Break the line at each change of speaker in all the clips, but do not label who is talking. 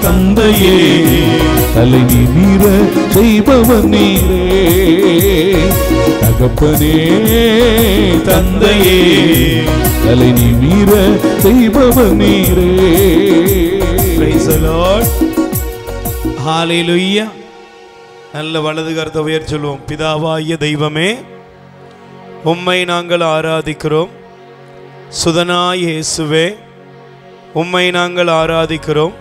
தந்தையே தலை நிமிர செய்பவர் நீரே. தகப்பனே தந்தையே தலை நிமிர செய்பவர் நீரே.
Praise the Lord. Hallelujah. நல்ல வலது கரத்தை உயர்த்தி சொல்லுவோம். பிதாவாகிய தெய்வமே, உம்மை நாங்கள் ஆராதிக்கிறோம். சுதனாய் இயேசுவே, உம்மை நாங்கள் ஆராதிக்கிறோம்.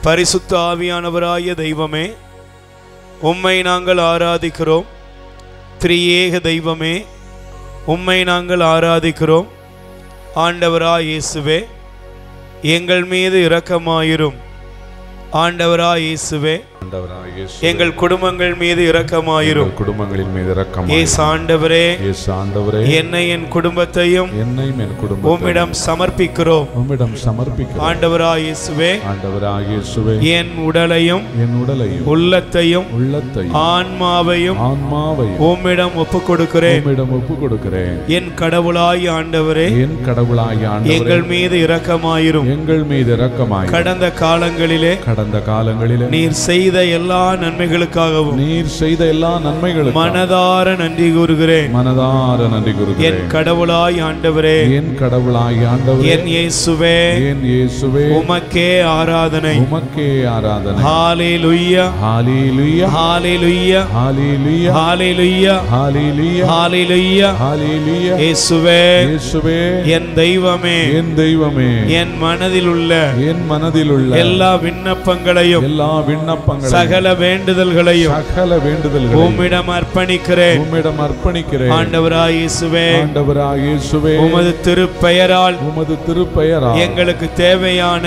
பரிசுத்த ஆவியானவராகிய தெய்வமே, உம்மை நாங்கள் ஆராதிக்கிறோம். திரியேக தெய்வமே, உம்மை நாங்கள் ஆராதிக்கிறோம். ஆண்டவராய் இயேசுவே, எங்கள் மீது இரக்கமாயிரும். ஆண்டவராய் இயேசுவே, எங்கள் குடும்பங்கள் மீது இரக்கமாயிரும்.
குடும்பங்களின் மீது
ஆண்டவரே,
என்னை
என் குடும்பத்தையும் உம்மிடம் சமர்ப்பிக்கிறோம். ஆண்டவராய் இயேசுவே, என் உடலையும் உள்ளத்தையும் ஆன்மாவையும் உம்மிடம் ஒப்புக் கொடுக்கிறேன். என் கடவுளாய் ஆண்டவரே, எங்கள் மீது இரக்கமாயிரும். கடந்த காலங்களிலே நீர் செய்த எல்லா நன்மைகளுக்காகவும் மனதார நன்றி கூறுகிறேன். என் கடவுளாய் ஆண்டவரே, என் இயேசுவே, உமக்கே ஆராதனை. ஹல்லேலூயா, ஹல்லேலூயா, ஹல்லேலூயா, ஹல்லேலூயா, ஹல்லேலூயா, ஹல்லேலூயா. இயேசுவே, என் தெய்வமே, என் மனதில் உள்ள எல்லா விண்ணப்பங்களையும் சகல வேண்டுதல்களையும் உம்மிடம் அர்ப்பணிக்கிறேன். ஆண்டவராய் இயேசுவே, உமது திருப்பெயரால் எங்களுக்கு தேவையான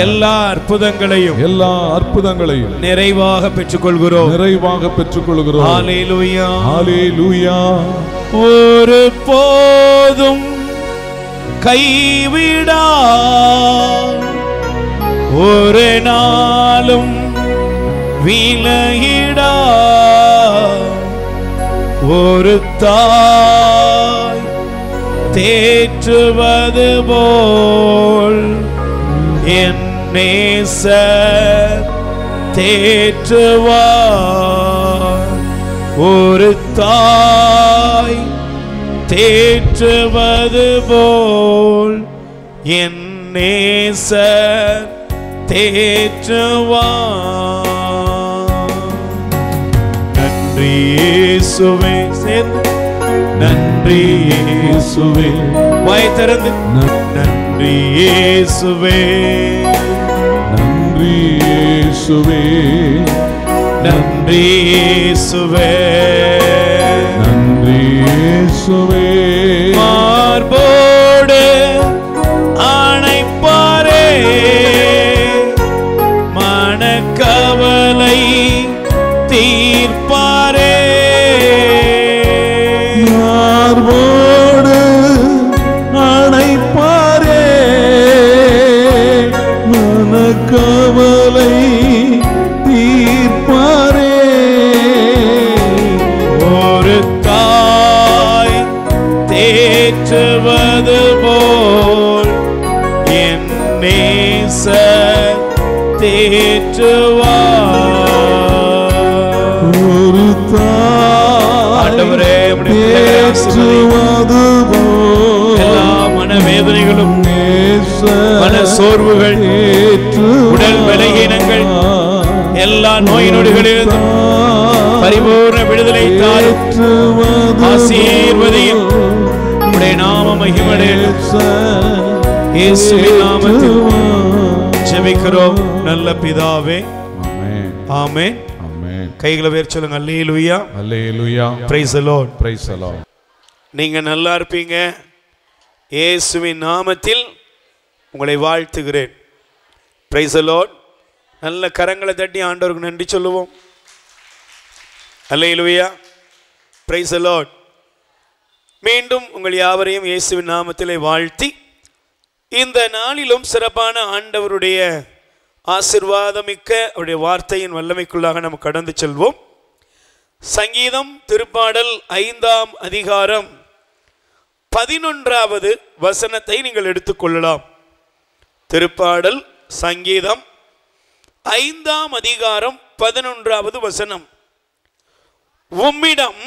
எல்லா அற்புதங்களையும் நிறைவாக பெற்றுக்கொள்கிறோம். ஹல்லேலூயா, ஹல்லேலூயா. ஒரு போதும் கைவிடா, ஒரு நாளும் விலகிடா, ஒரு தாய் தேற்றுவது போல் என் நேசர் தேற்றுவார். ஒரு தாய் தேற்றுவது போல் என் நேசர் தேற்றுவார். நன்றி இயேசுவே, சேர்ந்து நன்றி இயேசுவே, வாய் திறந்து நன்றி இயேசுவே, நன்றி இயேசுவே, நன்றி இயேசுவே, நன்றி இயேசுவே. மார்போடு அணைப்பாரே, மனக்கவலை தீர்ப்பாரே.
மார்போடு அணைப்பாரே, மனக்கவலை தீர்ப்பாரே.
ஒரு தாய் தேற்றுவது போல் என் நேசர் தேற்றுவார்.
ஒரு
ஆண்டவரே, எல்லா மனவேதனைகளும், மன சோர்வுகள், உடல் பலகீனங்கள், எல்லா நோய் நொடிகளிலும் பரிபூர்ண விடுதலை தாரும். ஆசீர்வதியும். உம்முடைய நாமம் மகிமையடையட்டும். இயேசுவின் நாமத்தில் ஜெபிக்கிறோம் நல்ல பிதாவே. ஆமென். கைகளை உயர்த்தி சொல்லுங்க. அல்லேலூயா,
அல்லேலூயா.
Praise the lord,
praise the lord.
நீங்க நல்லா இருப்பீங்க. இயேசுவின் நாமத்தில் உங்களை வாழ்த்துகிறேன். Praise the lord. நல்ல கரங்களை தட்டி ஆண்டவருக்கு நன்றி சொல்லுவோம். அல்லேலூயா, பிரைஸ் தி லார்ட். மீண்டும் உங்கள் யாவரையும் இயேசுவின் நாமத்திலே வாழ்த்தி இந்த நாளிலும் சிறப்பான ஆண்டவருடைய ஆசீர்வாதமிக்க அவருடைய வார்த்தையின் வல்லமைக்குள்ளாக நாம் கடந்து செல்வோம். சங்கீதம் திருப்பாடல் 5ஆம் அதிகாரம் 11வது வசனத்தை நீங்கள் எடுத்துக்கொள்ளலாம். திருப்பாடல் சங்கீதம் 5ஆம் அதிகாரம் 11வது வசனம். உம்மிடம்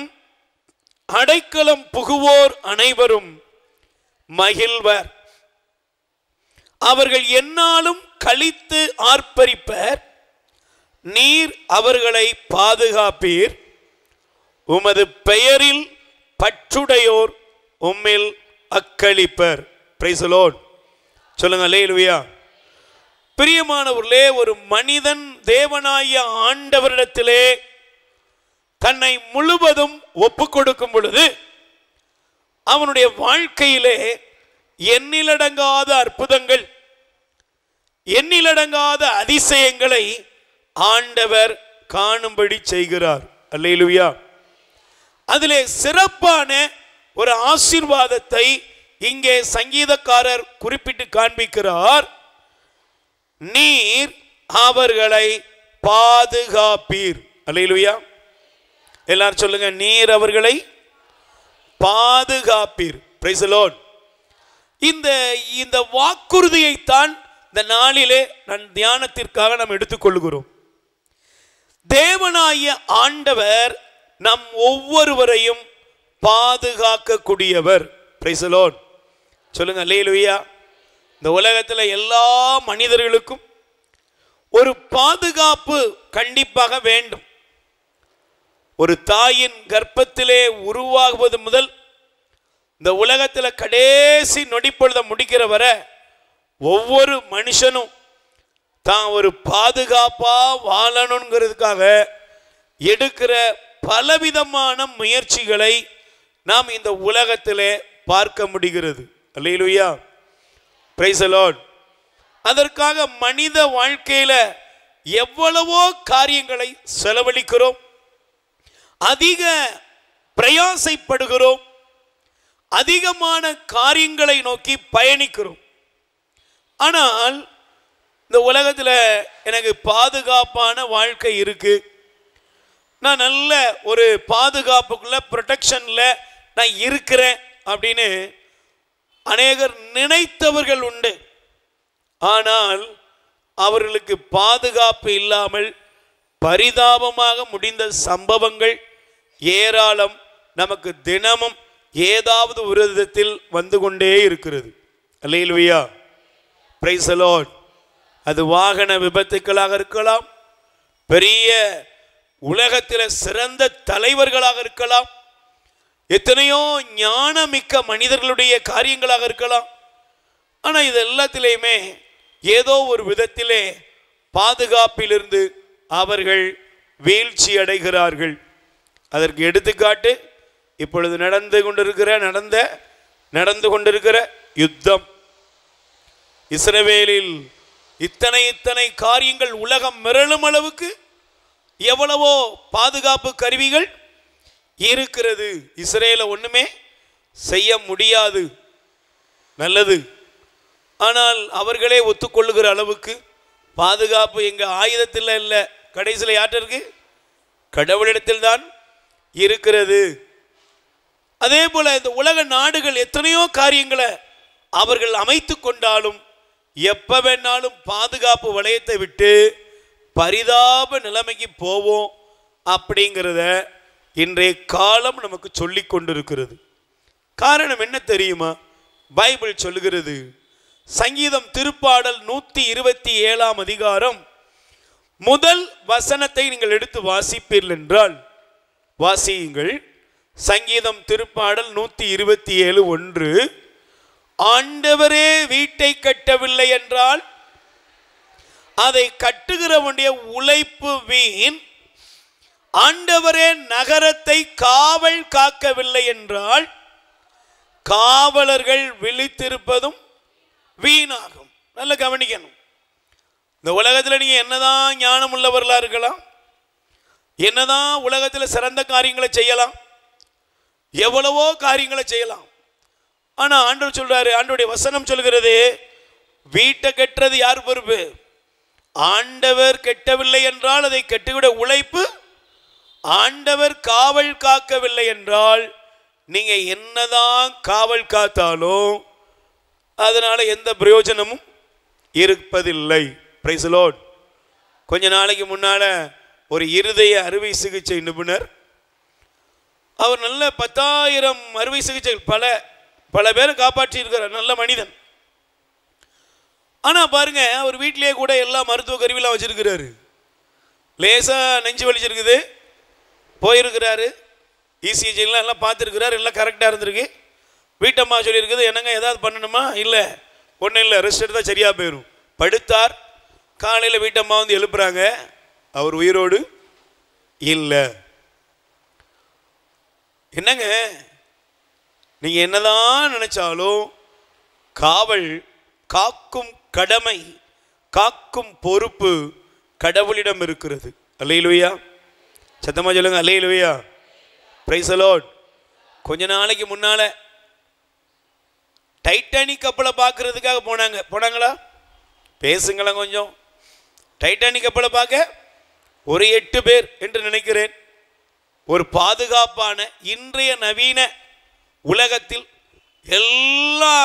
அடைக்கலம் புகுவோர் அனைவரும் மகிழ்வர், அவர்கள் எந்நாளும் களித்து ஆர்ப்பரிப்பர். நீர் அவர்களை பாதுகாப்பீர், உமது பெயரில் பற்றுடையோர் உம்மில் அக்களிப்பர். Price the lord. சொல்லுங்க அல்லேலூயா. பிரியமானவர்களே, ஒரு மனிதன் தேவனாகிய ஆண்டவரிடத்திலே தன்னை முழுவதும் ஒப்பு கொடுக்கும் பொழுது அவனுடைய வாழ்க்கையிலே எண்ணிலடங்காத அற்புதங்கள், எண்ணிலடங்காத அதிசயங்களை ஆண்டவர் காணும்படி செய்கிறார். அல்லேலூயா. அதிலே சிறப்பான ஒரு ஆசீர்வாதத்தை இங்கே சங்கீதக்காரர் குறிப்பிட்டு காண்பிக்கிறார். நீர் அவர்களை பாதுகாப்பீர். அல்லேலூயா. எல்லாரும் சொல்லுங்க, நீர் அவர்களை பாதுகாப்பீர். Price the Lord. இந்த வாக்குறுதியை தான் இந்த நாளிலே நான் தியானத்திற்காக நாம் எடுத்துக்கொள்கிறோம். தேவனாகிய ஆண்டவர் நம் ஒவ்வொருவரையும் பாதுகாக்கக்கூடியவர். Price the lord. சொல்லுங்க அல்லேலூயா. இந்த உலகத்தில் எல்லா மனிதர்களுக்கும் ஒரு பாதுகாப்பு கண்டிப்பாக வேண்டும். ஒரு தாயின் கர்ப்பத்திலே உருவாகுவது முதல் இந்த உலகத்தில் கடைசி நொடிப்பொழுத முடிக்கிற வர ஒவ்வொரு மனுஷனும் தான் ஒரு பாதுகாப்பா வாழணுங்கிறதுக்காக எடுக்கிற பலவிதமான முயற்சிகளை நாம் இந்த உலகத்திலே பார்க்க முடிகிறது. அல்லேலூயா. Praise the lord. அதற்காக மனித வாழ்க்கையில எவ்வளவோ காரியங்களை செலவழிக்கிறோம், அதிக பிரயாசைப்படுகிறோம், அதிகமான காரியங்களை நோக்கி பயணிக்கிறோம். ஆனால் இந்த உலகத்தில் எனக்கு பாதுகாப்பான வாழ்க்கை இருக்கு, நான் நல்ல ஒரு பாதுகாப்புக்குள்ள ப்ரொடெக்ஷன்ல நான் இருக்கிறேன் அப்படின்னு அநேகர் நினைத்தவர்கள் உண்டு. ஆனால் அவர்களுக்கு பாதுகாப்பு இல்லாமல் பரிதாபமாக முடிந்த சம்பவங்கள் ஏராளம் நமக்கு தினமும் ஏதாவது ஒரு விதத்தில் வந்து கொண்டே இருக்கிறது. அல்லேலூயா. Praise the lord. அது வாகன விபத்துக்களாக இருக்கலாம், பெரிய உலகத்தில் சிறந்த தலைவர்களாக இருக்கலாம், எத்தனையோ ஞானமிக்க மனிதர்களுடைய காரியங்களாக இருக்கலாம். ஆனால் இது எல்லாத்திலையுமே ஏதோ ஒரு விதத்திலே பாதுகாப்பிலிருந்து அவர்கள் வீழ்ச்சி அடைகிறார்கள். அதற்கு எடுத்துக்காட்டு இப்பொழுது நடந்து கொண்டிருக்கிற யுத்தம். இஸ்ரவேலில் இத்தனை காரியங்கள் உலகம் மிரளும் அளவுக்கு எவ்வளவோ பாதுகாப்பு கருவிகள் இருக்கிறது. இஸ்ரேலை ஒண்ணுமே செய்ய முடியாது. நல்லது. ஆனால் அவர்களே ஒத்துக்கொள்ளுகிற அளவுக்கு பாதுகாப்பு எங்க ஆயுதத்தில் இல்லை, கடைசியில் யார்கிட்ட இருக்கு? கடவுளிடத்தில் தான் இருக்கிறது. அதே போல இந்த உலக நாடுகள் எத்தனையோ காரியங்களை அவர்கள் அமைத்து கொண்டாலும் எப்ப வேணாலும் பாதுகாப்பு வளையத்தை விட்டு பரிதாப நிலைமைக்கு போவோம் அப்படிங்கிறத இன்றைய காலம் நமக்கு சொல்லி கொண்டிருக்கிறது. காரணம் என்ன தெரியுமா? பைபிள் சொல்லுகிறது. சங்கீதம் திருப்பாடல் 127ஆம் அதிகாரம் முதல் வசனத்தை நீங்கள் எடுத்து வாசிப்பீர்கள் என்றால் வாசியுங்கள். சங்கீதம் திருப்பாடல் 127:1. ஆண்டவரே வீட்டை கட்டவில்லை என்றால் அதை கட்டுகிறவனுடைய உழைப்பு வீண். ஆண்டவரே நகரத்தை காவல் காக்கவில்லை என்றால் காவலர்கள் விழித்திருப்பதும் வீணாகும். நல்ல கவனிக்கணும். இந்த உலகத்தில் நீங்க என்னதான் ஞானம் உள்ளவர்களா இருக்கலாம், என்னதான் உலகத்தில் சிறந்த காரியங்களை செய்யலாம், எவ்வளவோ காரியங்களை செய்யலாம். ஆனா ஆண்டவர் சொல்றாரு, ஆண்டவருடைய வசனம் சொல்கிறது, வீட்டை கட்டுறது யார் பொறுப்பு? ஆண்டவர் கட்டவில்லை என்றால் அதை கட்டிவிட உழைப்பு. ஆண்டவர் காவல் காக்கவில்லை என்றால் நீங்க என்னதான் காவல் காத்தாலும் அதனால எந்த பிரயோஜனமும் இருப்பதில்லை. Price the Lord. கொஞ்ச நாளைக்கு முன்னால ஒரு இருதய அறுவை சிகிச்சை நிபுணர், அவர் நல்ல 10,000 அறுவை சிகிச்சை பல பேரை காப்பாற்றி இருக்கிறார், நல்ல மனிதன். ஆனா பாருங்க, அவர் வீட்டிலேயே கூட எல்லா மருத்துவ கருவிலாம் வச்சிருக்கிறாரு. லேசா நெஞ்சு வலிச்சிருக்குது, போயிருக்கிறாரு, இசிஜிலாம் எல்லாம் பார்த்துருக்கிறாரு, எல்லாம் கரெக்டாக இருந்திருக்கு. வீட்டம்மா சொல்லியிருக்குது, என்னங்க ஏதாவது பண்ணணுமா? இல்லை, ஒன்றும் இல்லை, ரெஸ்ட் எடுத்தால் சரியாக போயிடும். படுத்தார். காலையில் வீட்டம்மா வந்து எழுப்புறாங்க, அவர் உயிரோடு இல்லை. என்னங்க, நீங்கள் என்னதான் நினைச்சாலும் காக்கும் கடமை, காக்கும் பொறுப்பு கடவுளிடம் இருக்கிறது. அல்லேலூயா. சத்தமா சொல்லுங்க, அல்லேலூயா. Praise the Lord. கொஞ்ச நாளைக்கு முன்னால டைட்டானிக் கப்பலை பார்க்கறதுக்காக போனாங்களா? பேசுங்களா கொஞ்சம். டைட்டானிக் கப்பலை பார்க்க ஒரு 8 பேர் என்று நினைக்கிறேன். ஒரு பாதுகாப்பான இன்றைய நவீன உலகத்தில் எல்லா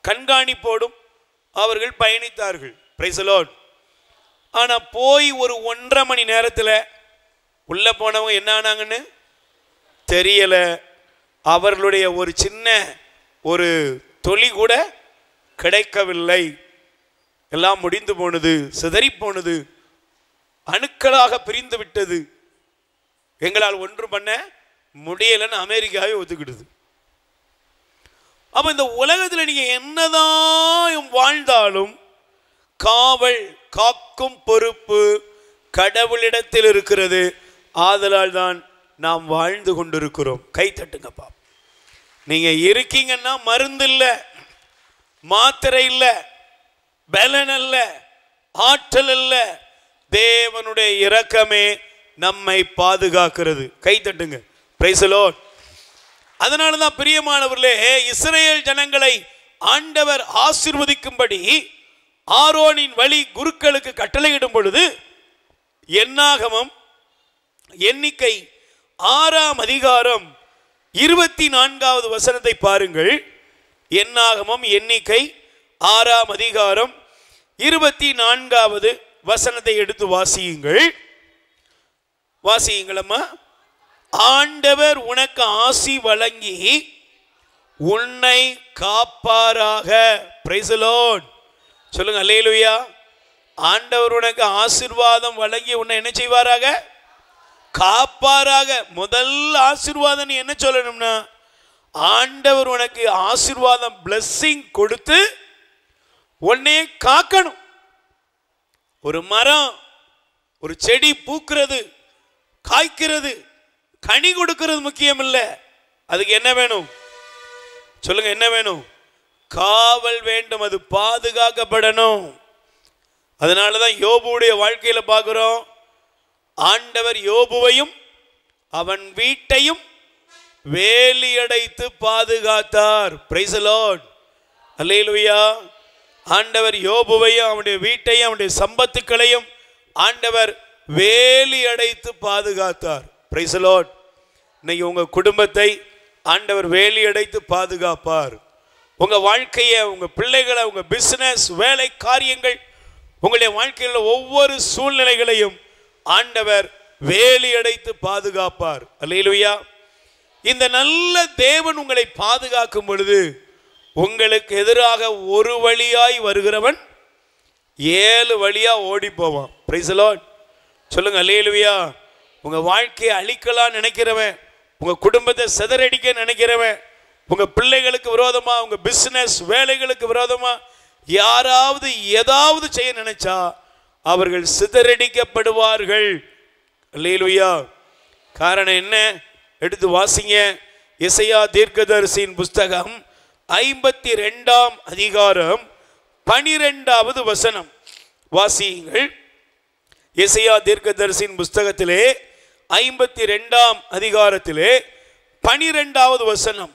கண்காணிப்போடும் அவர்கள் பயணித்தார்கள். Price the Lord. ஆனால் போய் ஒரு 1.5 மணி நேரத்தில் உள்ளே போனவங்க என்ன ஆனாங்கன்னு தெரியல. அவர்களுடைய ஒரு சின்ன ஒரு தொலி கூட கிடைக்கவில்லை. எல்லாம் முடிந்து போனது, சிதறி போனது, அணுக்களாக பிரிந்து விட்டது. எங்களால் ஒன்றும் பண்ண முடியலன்னு அமெரிக்காவே ஒத்துக்கிடுது. அப்ப இந்த உலகத்தில் நீங்க என்னதான் வாழ்ந்தாலும் காக்கும் பொறுப்பு கடவுளிடத்தில் இருக்கிறது. ஆதலால் தான் நாம் வாழ்ந்து கொண்டிருக்கிறோம். கை தட்டுங்கப்பா. நீங்க இருக்கீங்கன்னா மருந்து இல்லை, மாத்திரை இல்லை, பலன் அல்ல, ஆற்றல் அல்ல, தேவனுடைய இரக்கமே நம்மை பாதுகாக்கிறது. கை தட்டுங்க. Price the lord. அதனால தான் பிரியமானவர்களே, இஸ்ரவேல் ஜனங்களை ஆண்டவர் ஆசீர்வதிக்கும்படி ஆரோனின் வழி குருக்களுக்கு கட்டளையிடும் பொழுது என்னாகமம் எண்ணிக்கை 6ஆம் அதிகாரம் 24வது வசனத்தை பாருங்கள். என்னாகமம் எண்ணிக்கை 6ஆம் அதிகாரம் 24வது வசனத்தை எடுத்து வாசியுங்கள். வாசியுங்களம்மா. ஆண்டவர் உனக்கு ஆசி வழங்கி உன்னை காப்பாராக. Price the lord. சொல்லுங்க அல்லேலூயா. ஆண்டவர் உனக்கு ஆசீர்வாதம் வழங்கி உன்னை என்ன செய்வாராக? காப்பாராக. முதல் ஆசீர்வாதம் நீ என்ன சொல்லணும்னா, ஆண்டவர் உனக்கு ஆசீர்வாதம் பிளெஸிங் கொடுத்து உன்னை காக்கணும். ஒரு மரம், ஒரு செடி பூக்கிறது, காய்க்கிறது, கனி கொடுக்கிறது முக்கியம் இல்லை. அதுக்கு என்ன வேணும்? சொல்லுங்க, என்ன வேணும்? காவல் வேண்டும். அது பாதுகாக்கப்படணும். அதனாலதான் யோபுடைய வாழ்க்கையில பார்க்கிறோம், ஆண்டவர் யோபுவையும் அவன் வீட்டையும் வேலியடைத்து பாதுகாத்தார். Praise the lord. அல்லேலூயா. ஆண்டவர் யோபுவையும் அவனுடைய வீட்டையும் அவனுடைய சம்பத்துக்களையும் ஆண்டவர் வேலி அடைத்து பாதுகாத்தார். Praise the lord. இன்னைக்கு உங்க குடும்பத்தை ஆண்டவர் வேலி அடைத்து பாதுகாப்பார். உங்க வாழ்க்கையை, உங்க பிள்ளைகளை, உங்க பிசினஸ், வேலை காரியங்கள், உங்களுடைய வாழ்க்கையில் ஒவ்வொரு சூழ்நிலைகளையும் ஆண்டவர் வேலி அடைத்து பாதுகாப்பார். அல்லேலூயா. இந்த நல்ல தேவன் உங்களை பாதுகாக்கும் பொழுது உங்களுக்கு எதிராக ஒரு வழியாய் வருகிறவன் 7 வழியா ஓடி போவான். Price the lord. சொல்லுங்க அல்லேலூயா. உங்க வாழ்க்கையை அழிக்கலாம் நினைக்கிறவன், உங்க குடும்பத்தை சிதறடிக்க நினைக்கிறவன், உங்க பிள்ளைகளுக்கு விரோதமா, உங்க பிசினஸ் வேலைகளுக்கு விரோதமா யாராவது ஏதாவது செய்ய நினைச்சா அவர்கள் சிதறடிக்கப்படுவார்கள். அல்லேலூயா. காரணம் என்ன? எடுத்து வாசிங்க. எசையா தீர்க்கதரிசியின் புஸ்தகம் 52ஆம் அதிகாரம் 12வது வசனம் வாசியுங்கள். எசையா தீர்க்கதரிசியின் புஸ்தகத்திலே 52ஆம் அதிகாரத்திலே 12வது வசனம்,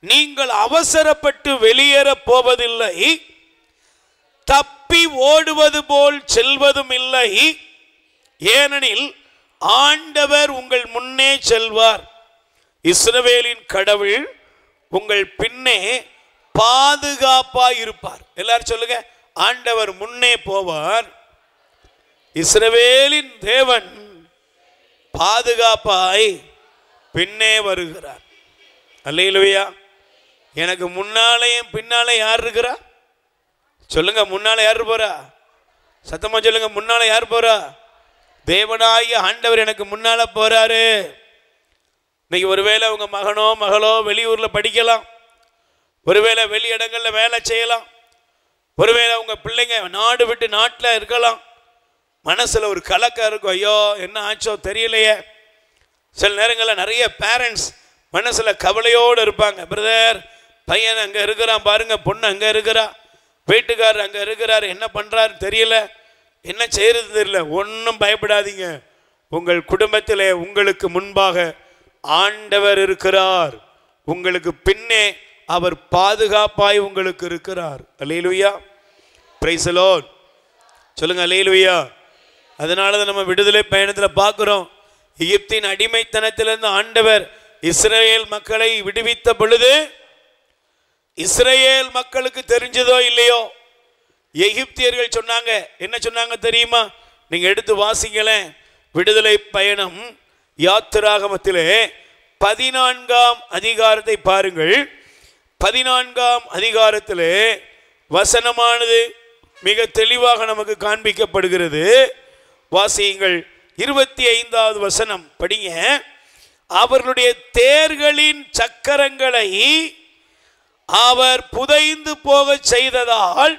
நீங்கள் அவசரப்பட்டு வெளியேற போவதில்லை, தப்பி ஓடுவது போல் செல்வதும் இல்லை, ஏனெனில் ஆண்டவர் உங்கள் முன்னே செல்வார். இஸ்ரவேலின் கடவுள் உங்கள் பின்னே பாதுகாப்பாய் இருப்பார். எல்லாரும் சொல்லுங்க, ஆண்டவர் முன்னே போவார், இஸ்ரவேலின் தேவன் பாதுகாப்பாய் பின்னே வருகிறார். அல்லேலூயா. எனக்கு முன்னாலேயும் பின்னாலே யார் இருக்கிறா சொல்லுங்க? முன்னாலே யார் போறா? சத்தமா சொல்லுங்க. முன்னாலே யார் போறா? தேவனாகிய ஆண்டவர் எனக்கு முன்னால போறாரு. இன்னைக்கு ஒருவேளை உங்க மகனோ மகளோ வெளியூர்ல படிக்கலாம், ஒருவேளை வெளி இடங்கள்ல வேலை செய்யலாம், ஒருவேளை உங்க பிள்ளைங்க நாடு விட்டு நாட்டில் இருக்கலாம். மனசுல ஒரு கலக்கம் இருக்கும், ஐயோ என்ன ஆச்சோ தெரியலையே. சில நேரங்களில் நிறைய பேரண்ட்ஸ் மனசுல கவலையோடு இருப்பாங்க. பிரதர், பையன் அங்க இருக்கிறான் பாருங்க, பொண்ணு அங்க இருக்கிறா, வீட்டுக்காரர் அங்க இருக்கிறாரு, என்ன பண்றாரு தெரியல, என்ன செய்யறது தெரியல. ஒன்றும் பயப்படாதீங்க. உங்கள் குடும்பத்திலே உங்களுக்கு முன்பாக ஆண்டவர் இருக்கிறார், உங்களுக்கு பின்னே அவர் பாதுகாப்பாய் உங்களுக்கு இருக்கிறார். அல்லேலூயா. Praise the lord. சொல்லுங்க அல்லேலூயா. அதனால தான் நம்ம விடுதலை பயணத்தில் பார்க்கிறோம், எகிப்தின் அடிமைத்தனத்திலிருந்து ஆண்டவர் இஸ்ரவேல் மக்களை விடுவித்த பொழுது இஸ்ரவேல் மக்களுக்கு தெரிஞ்சதோ இல்லையோ, எகிப்தியர்கள் சொன்னாங்க, என்ன சொன்னாங்க தெரியுமா? நீங்க எடுத்து வாசிங்களேன். விடுதலை பயணம் யாத்திராகமத்திலே 14ஆம் அதிகாரத்தை பாருங்கள். 14ஆம் அதிகாரத்திலே வசனமானது மிக தெளிவாக நமக்கு காண்பிக்கப்படுகிறது. வாசியுங்கள். 25வது வசனம் படிங்க. அவர்களுடைய தேர்களின் சக்கரங்களை அவர் புதைந்து போக செய்ததால்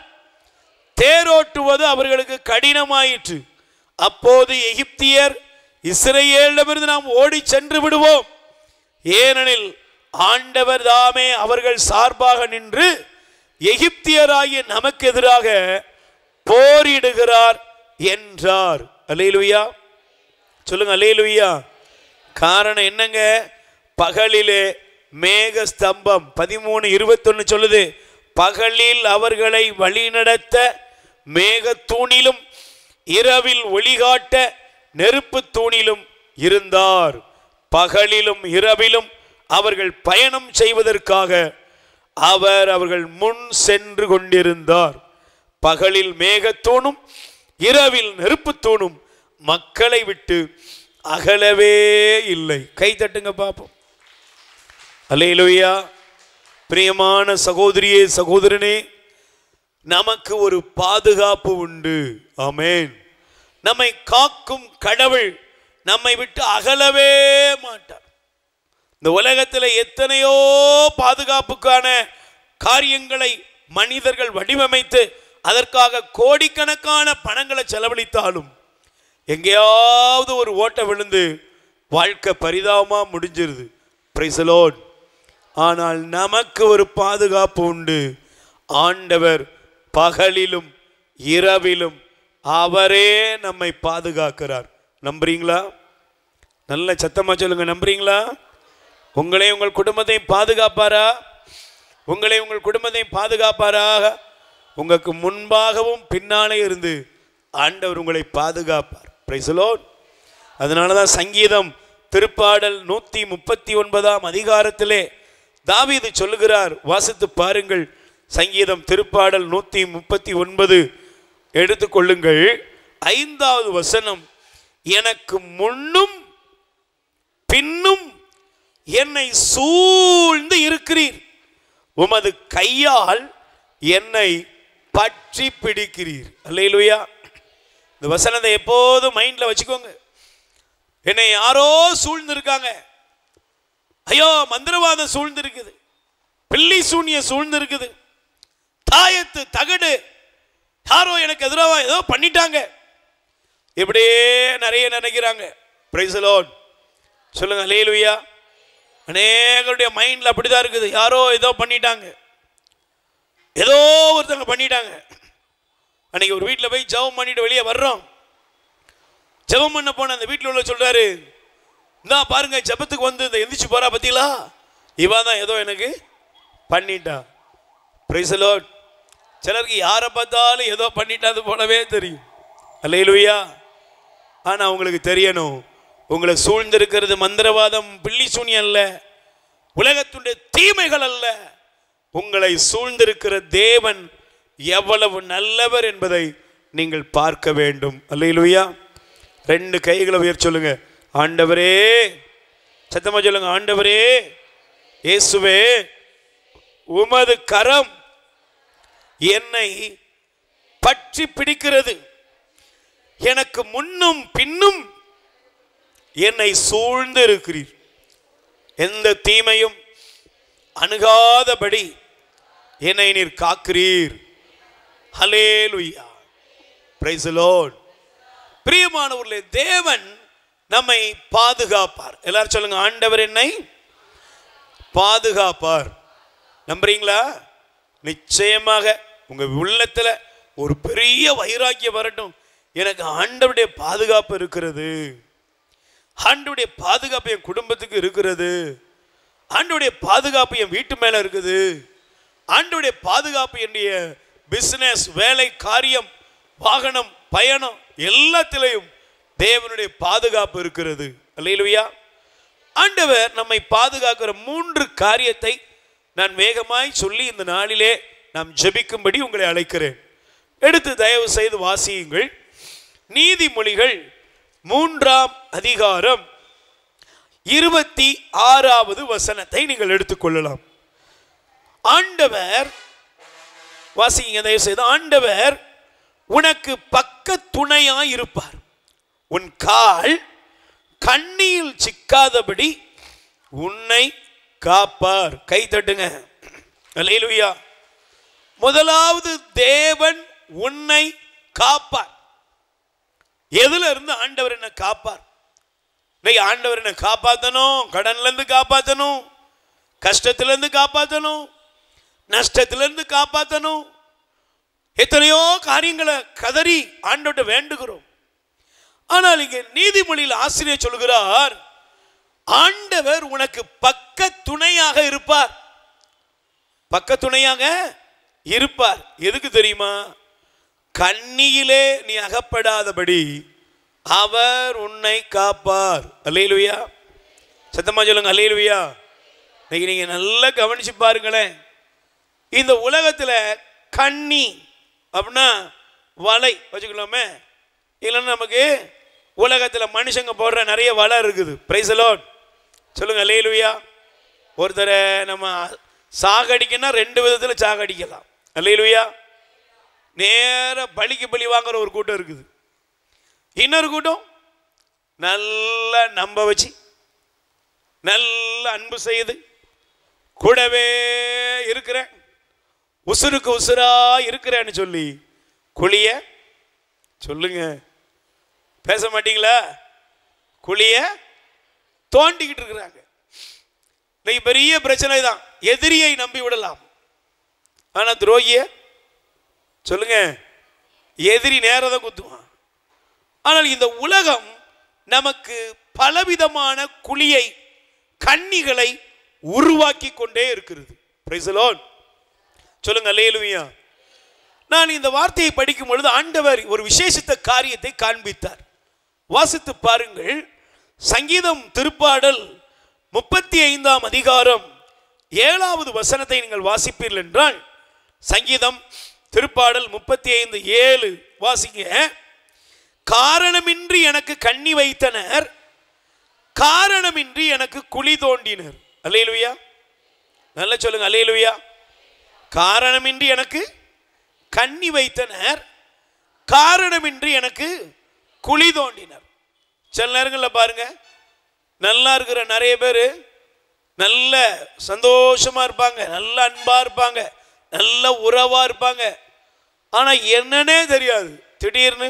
தேரோட்டுவது அவர்களுக்கு கடினமாயிற்று. அப்போது எகிப்தியர் இஸ்ரவேலிடமிருந்து நாம் ஓடி சென்று விடுவோம், ஏனெனில் ஆண்டவர் தாமே அவர்கள் சார்பாக நின்று எகிப்தியராகிய நமக்கு எதிராக போரிடுகிறார் என்றார். அல்லேலூயா. சொல்லுங்க அல்லேலூயா. காரணம் என்னங்க? பகலிலே மேக ஸ்தம்பம் 13:21 சொல்லுது, பகலில் அவர்களை வழிநடத்த மேக தூணிலும் இரவில் ஒளிகாட்ட நெருப்பு தூணிலும் இருந்தார். பகலிலும் இரவிலும் அவர்கள் பயணம் செய்வதற்காக அவர்கள் முன் சென்று கொண்டிருந்தார். பகலில் மேகத்தூணும் இரவில் நெருப்பு தூணும் மக்களை விட்டு அகலவே இல்லை. கை தட்டுங்க பாப்போம். அல்லேலூயா. பிரியமான சகோதரியே சகோதரனே, நமக்கு ஒரு பாதுகாப்பு உண்டு. ஆமென். நம்மை காக்கும் கடவுள் நம்மை விட்டு அகலவே மாட்டார். இந்த உலகத்தில் எத்தனையோ பாதுகாப்புக்கான காரியங்களை மனிதர்கள் வடிவமைத்து அதற்காக கோடிக்கணக்கான பணங்களை செலவழித்தாலும் எங்கேயாவது ஒரு ஓட்டை விழுந்து வாழ்க்கை பரிதாபமா முடிஞ்சிருது. Price the Lord. ஆனால் நமக்கு ஒரு பாதுகாப்பு உண்டு. ஆண்டவர் பகலிலும் இரவிலும் அவரே நம்மை பாதுகாக்கிறார். நம்புறீங்களா? நல்ல சத்தமா சொல்லுங்க, நம்புறீங்களா? உங்களை உங்கள் குடும்பத்தையும் பாதுகாப்பாரா? உங்களை உங்கள் குடும்பத்தையும் பாதுகாப்பாராக? உங்களுக்கு முன்பாகவும் பின்னாலே இருந்து ஆண்டவர் உங்களை பாதுகாப்பார். Praise the lord. அதனால தான் சங்கீதம் திருப்பாடல் 139ஆம் அதிகாரத்திலே தாவீது சொல்லுகிறார், வாசித்து பாருங்கள். சங்கீதம் திருப்பாடல் 139 எடுத்துக்கொள்ளுங்கள். 5வது வசனம், எனக்கு முன்னும் பின்னும் என்னை சூழ்ந்து இருக்கிறீர், உமது கையால் என்னை பற்றி பிடிக்கிறீர். அல்லேலூயா. இந்த வசனத்தை எப்போதும் மைண்ட்ல வச்சுக்கோங்க. என்னை யாரோ சூழ்ந்து இருக்காங்க, ஐயோ மந்திரவாதம் சூழ்ந்து இருக்குது, பில்லி சூனிய சூழ்ந்து இருக்குது, தாயத்து தகடு யாரோ எனக்கு எதிராக ஏதோ பண்ணிட்டாங்க, இப்படியே நிறைய நினைக்கிறாங்க. Price the lord. சொல்லுங்க அல்லேலூயா. அநேகருடைய மைண்ட்ல அப்படிதான் இருக்குது. யாரோ ஏதோ பண்ணிட்டாங்க, ஏதோ ஒருத்தவங்க பண்ணிட்டாங்க. அன்னைக்கு ஒரு வீட்டில் போய் ஜெபம் பண்ணிட்டு வெளியே வர்றோம். ஜெபம் பண்ண போன அந்த வீட்டில் உள்ள சொல்றாரு, இந்தா பாருங்க ஜெபத்துக்கு வந்து இந்த எந்திரிச்சு போறா பத்திங்களா, இவா தான் ஏதோ எனக்கு பண்ணிட்டா. Price the Lord. சிலருக்கு யாரை பார்த்தாலும் ஏதோ பண்ணிட்டாது போலவே தெரியும். அல்லேலூயா. ஆனா உங்களுக்கு தெரியணும், உங்களை சூழ்ந்திருக்கிறது மந்திரவாதம் பில்லி சூனியம் அல்ல, உலகத்துடைய தீமைகள் அல்ல. உங்களை சூழ்ந்திருக்கிற தேவன் எவ்வளவு நல்லவர் என்பதை நீங்கள் பார்க்க வேண்டும். அல்லேலூயா. 2 கைகளை உயர்த்தி சொல்லுங்க. ஆண்டவரே, சத்தமா சொல்லுங்க. ஆண்டவரே, இயேசுவே, உமது கரம் என்னை பற்றி பிடிக்கிறது. எனக்கு முன்னும் பின்னும் என்னை சூழ்ந்து இருக்கிறீர். எந்த தீமையும் அணுகாதபடி என்னை நீர் காக்கிறீர். ஹல்லேலூயா. Price the Lord. பிரியமானவர்களே, தேவன் நம்மை பாதுகாப்பார். எல்லாரும் சொல்லுங்க, ஆண்டவர் என்னை பாதுகாப்பார். நம்புறீங்களா? நிச்சயமாக உங்க உள்ளத்துல ஒரு பெரிய வைராக்கியம் வரட்டும். எனக்கு ஆண்டவருடைய பாதுகாப்பு இருக்கிறது, ஆண்டவருடைய பாதுகாப்பு என் குடும்பத்துக்கு இருக்கிறது, ஆண்டவருடைய பாதுகாப்பு என் வீட்டு மேல இருக்குது, ஆண்டவருடைய பாதுகாப்பு என்னுடைய பிசினஸ், வேலை, காரியம், வாகனம், பயணம் எல்லாத்திலையும் தேவனுடைய பாதுகாப்பு இருக்கிறது. அல்லேலூயா. ஆண்டவர் நம்மை பாதுகாக்கிற 3 காரியத்தை நான் வேகமாய் சொல்லி இந்த நாளிலே நாம் ஜெபிக்கும்படி உங்களை அழைக்கிறேன். எடுத்து தயவு செய்து வாசியுங்கள். நீதிமொழிகள் 3ஆம் அதிகாரம் 26வது வசனத்தை நீங்கள் எடுத்துக்கொள்ளலாம். ஆண்டவர், வாசிங்க தயவு செய்து. ஆண்டவர் உனக்கு பக்க துணையாய் இருப்பார். உன் கால் கண்ணியில் சிக்காதபடி உன்னை காப்பார். கை தட்டுங்க. அல்லேலூயா. முதலாவது, தேவன் உன்னை காப்பார். எதுல இருந்து ஆண்டவர் என்ன காப்பார்? ஆண்டவர் என்ன காப்பாற்றணும்? கடன்ல இருந்து காப்பாற்றணும், கஷ்டத்துல இருந்து காப்பாற்றணும், நஷ்டத்துல இருந்து காப்பாற்றணும். எத்தனையோ காரியங்களை கதறி ஆண்டவர்கிட்ட வேண்டுகிறோம். ஆனால் இங்கே நீதிமொழியில் ஆசிரியர் சொல்கிறார், ஆண்டவர் உனக்கு பக்க துணையாக இருப்பார். பக்க துணையாக இருப்பார். எதுக்கு தெரியுமா? கண்ணியிலே நீ அகப்படாதபடி அவர் உன்னை காப்பார். அல்லேலூயா. சத்தமா சொல்லுங்க. அல்லேலூயா. நீங்க நல்லா கவனிச்சு பாருங்களேன். இந்த உலகத்துல கண்ணி அப்படின்னா வலை வச்சுக்கலாமே. இல்லைன்னா நமக்கு உலகத்துல மனுஷங்க போடுற நிறைய வலை இருக்குது. Price the lord. சொல்லுங்க அல்லேலூயா. ஒருத்தரை நம்ம சாகடிக்கன்னா 2 விதத்துல சாகடிக்கலாம். அல்லேலூயா. நேர பலிக்கு பலி வாங்குற ஒரு கூட்டம் இருக்குது. இன்னொரு கூட்டம் நல்லா நம்ப வச்சு, நல்ல அன்பு செய்து, கூடவே இருக்கிறேன், உசுருக்கு உசுரா இருக்கிறேன்னு சொல்லி குழிய, சொல்லுங்க பேச மாட்டீங்களா, குழிய தோண்டிக்கிட்டு இருக்கிறாங்க. இன்னைக்கு பெரிய பிரச்சனை தான். எதிரியை நம்பி விடலாம், ஆனா துரோகிய சொல்லுங்க, எதிரி நேரதான் குத்துவான். ஆனால் இந்த உலகம் நமக்கு பலவிதமான குழியை, கண்ணிகளை உருவாக்கி கொண்டே இருக்கிறது. Price the lord. சொல்லுங்க அல்லேலூயா. நான் இந்த வார்த்தையை படிக்கும் பொழுது ஆண்டவர் ஒரு விசேஷித்த காரியத்தை காண்பித்தார். வாசித்து பாருங்கள். சங்கீதம் திருப்பாடல் 35ஆம் அதிகாரம் 7வது வசனத்தை நீங்கள் வாசிப்பீர்கள் என்றால், சங்கீதம் திருப்பாடல் 35:7 வாசிங்க. காரணமின்றி எனக்கு கண்ணி வைத்தனர், காரணமின்றி எனக்கு குழி தோண்டினர். அல்லேலூயா. நல்லா சொல்லுங்க அல்லேலூயா. காரணமின்றி எனக்கு கண்ணி வைத்தனர், காரணமின்றி எனக்கு குழி தோண்டினர். சில நேரங்களில் பாருங்க, நல்லா இருக்கிற நிறைய பேர் நல்ல சந்தோஷமா இருப்பாங்க, நல்ல அன்பா இருப்பாங்க, நல்ல உறவா இருப்பாங்க. ஆனா என்னன்னே தெரியாது, திடீர்னு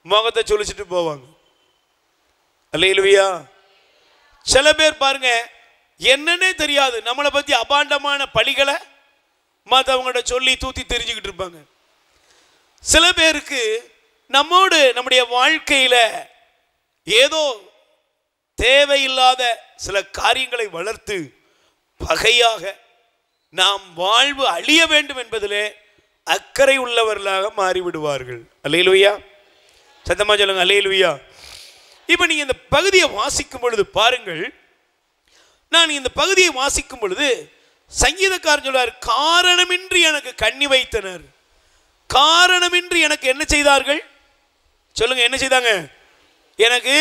முகத்தை சொல்லிச்சுட்டு போவாங்க. அல்லேலூயா. சில பேர் பாருங்க, என்னன்னே தெரியாது, நம்மளை பத்தி அபாண்டமான பழிகளை மற்றவங்கள்ட்ட சொல்லி தூத்தி தெரிஞ்சுக்கிட்டு இருப்பாங்க. சில பேருக்கு நம்மோடு நம்முடைய வாழ்க்கையில ஏதோ தேவையில்லாத சில காரியங்களை வளர்த்து பகையாக நாம் வாழ்வு அழிய வேண்டும் என்பதிலே அக்கறை உள்ளவர்களாக மாறிவிடுவார்கள். அல்லேலூயா. சத்தமா சொல்லுங்க அல்லேலூயா. இப்ப நீங்க இந்த பகுதியை வாசிக்கும் பொழுது பாருங்கள், நான் இந்த பகுதியை வாசிக்கும் பொழுது சங்கீதக்காரன் சொல்றார், காரணமின்றி எனக்கு கண்ணி வைத்தனர், காரணமின்றி எனக்கு என்ன செய்தார்கள் சொல்லுங்க, என்ன செய்தாங்க? எனக்கு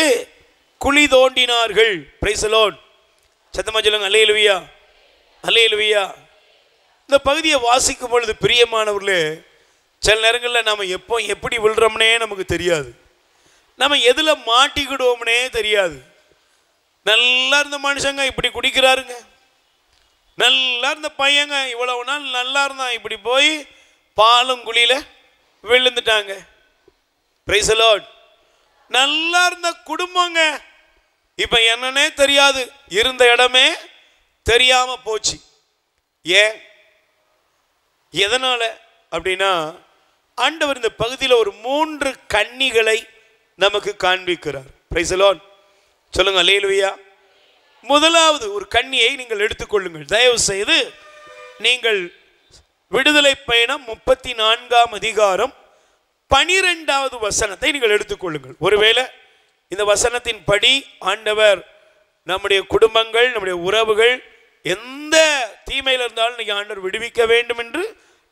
குழி தோண்டினார்கள். Price the lord. சத்தமா சொல்லுங்க அல்லேலூயா, அல்லேலூயா. இந்த பகுதியை வாசிக்கும் பொழுது பிரியமானவர்களே, சில நேரங்களில் நாம் எப்படி விழுறோம்னே நமக்கு தெரியாது, நம்ம எதில் மாட்டிக்கிடுவோம்னே தெரியாது. நல்லா இருந்த மனுஷங்க இப்படி குடிக்கிறாருங்க, நல்லா இருந்த பையங்க இவ்வளவு நாள் நல்லா இருந்தான், இப்படி போய் பாலும் குழியில் விழுந்துட்டாங்க. Praise the lord. நல்லா இருந்த குடும்பங்க இப்போ என்னன்னே தெரியாது, இருந்த இடமே தெரியாமல் போச்சு. ஏன், எதனால அப்படின்னா, ஆண்டவர் இந்த பகுதியில் ஒரு 3 கன்னிகளை நமக்கு காண்பிக்கிறார். Price the lord. சொல்லுங்க அல்லேலூயா. முதலாவது ஒரு கன்னியை நீங்கள் எடுத்துக்கொள்ளுங்கள். தயவு செய்து நீங்கள் விடுதலை பயணம் 34ஆம் அதிகாரம் 12வது வசனத்தை நீங்கள் எடுத்துக்கொள்ளுங்கள். ஒருவேளை இந்த வசனத்தின் படி ஆண்டவர் நம்முடைய குடும்பங்கள், நம்முடைய உறவுகள் எந்த தீமையில் இருந்தாலும் நீங்கள் ஆண்டவர் விடுவிக்க வேண்டும் என்று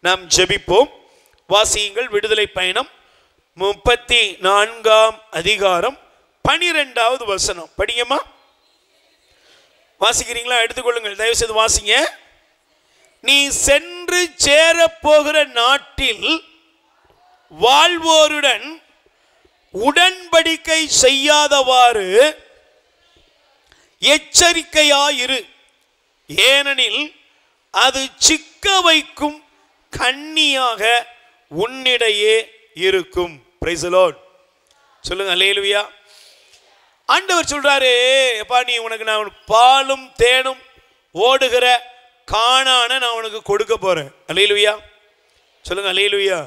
நாம் ஜெபிப்போம். வாசியுங்கள். விடுதலை பயணம் 34ஆம் அதிகாரம் 12வது வசனம். படிங்கம்மா, வாசிக்கிறீங்களா? எடுத்துக்கொள்ளுங்கள், தயவு செய்து வாசிங்க. நீ சென்று சேரப்போகிற நாட்டில் வாழ்வோருடன் உடன்படிக்கை செய்யாதவாறு எச்சரிக்கையாயிரு, ஏனெனில் அது சிக்க வைக்கும் கன்னியாக உன்னிடையே இருக்கும். Praise the lord. சொல்லுங்க அல்லேலூயா. ஆண்டவர் சொல்றாரு, எப்பா நீ உனக்கு நான் பாலும் தேனும் ஓடுகிற கானானை நான் உனக்கு கொடுக்க போறேன். அல்லேலூயா. சொல்லுங்க அல்லேலூயா.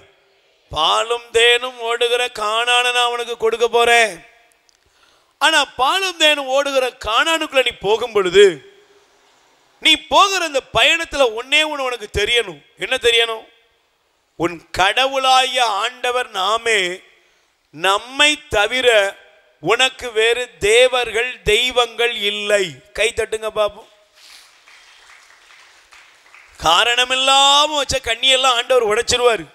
பாலும் தேனும் ஓடுகிற கானானை நான் உனக்கு கொடுக்க போறேன். ஆனா பாலும் தேனும் ஓடுகிற கானானுக்குள்ள நீ போகும் பொழுது, நீ போகிற அந்த பயணத்தில் ஒன்னே ஒன்று உனக்கு தெரியணும். என்ன தெரியணும்? உன் கடவுளாகிய ஆண்டவர் நாமே, நம்மை தவிர உனக்கு வேறு தேவர்கள் தெய்வங்கள் இல்லை. கை தட்டுங்க பாப்போம். காரணமில்லாம வச்ச கண்ணியெல்லாம் ஆண்டவர் உடைச்சிருவாரு.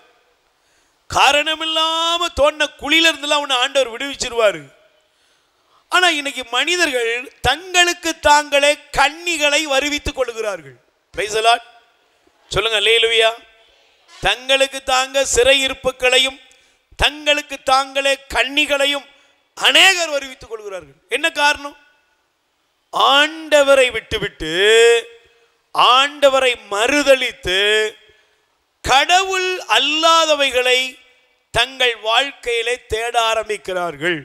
காரணமில்லாம தோண்ட குழியில இருந்தெல்லாம் உன்னை ஆண்டவர் விடுவிச்சிருவாரு. ஆனா இன்னைக்கு மனிதர்கள் தங்களுக்கு தாங்களே கன்னிகளை வருவித்துக் கொள்கிறார்கள். Price the lord. சொல்லுங்க அல்லேலூயா. தங்களுக்கு தாங்க சிறையிருப்புகளையும் தங்களுக்கு தாங்களே கன்னிகளையும் அநேகர் வருவித்துக் கொள்கிறார்கள். என்ன காரணம்? ஆண்டவரை விட்டுவிட்டு, ஆண்டவரை மறுதலித்து, கடவுள் அல்லாதவைகளை தங்கள் வாழ்க்கையிலே தேட ஆரம்பிக்கிறார்கள்.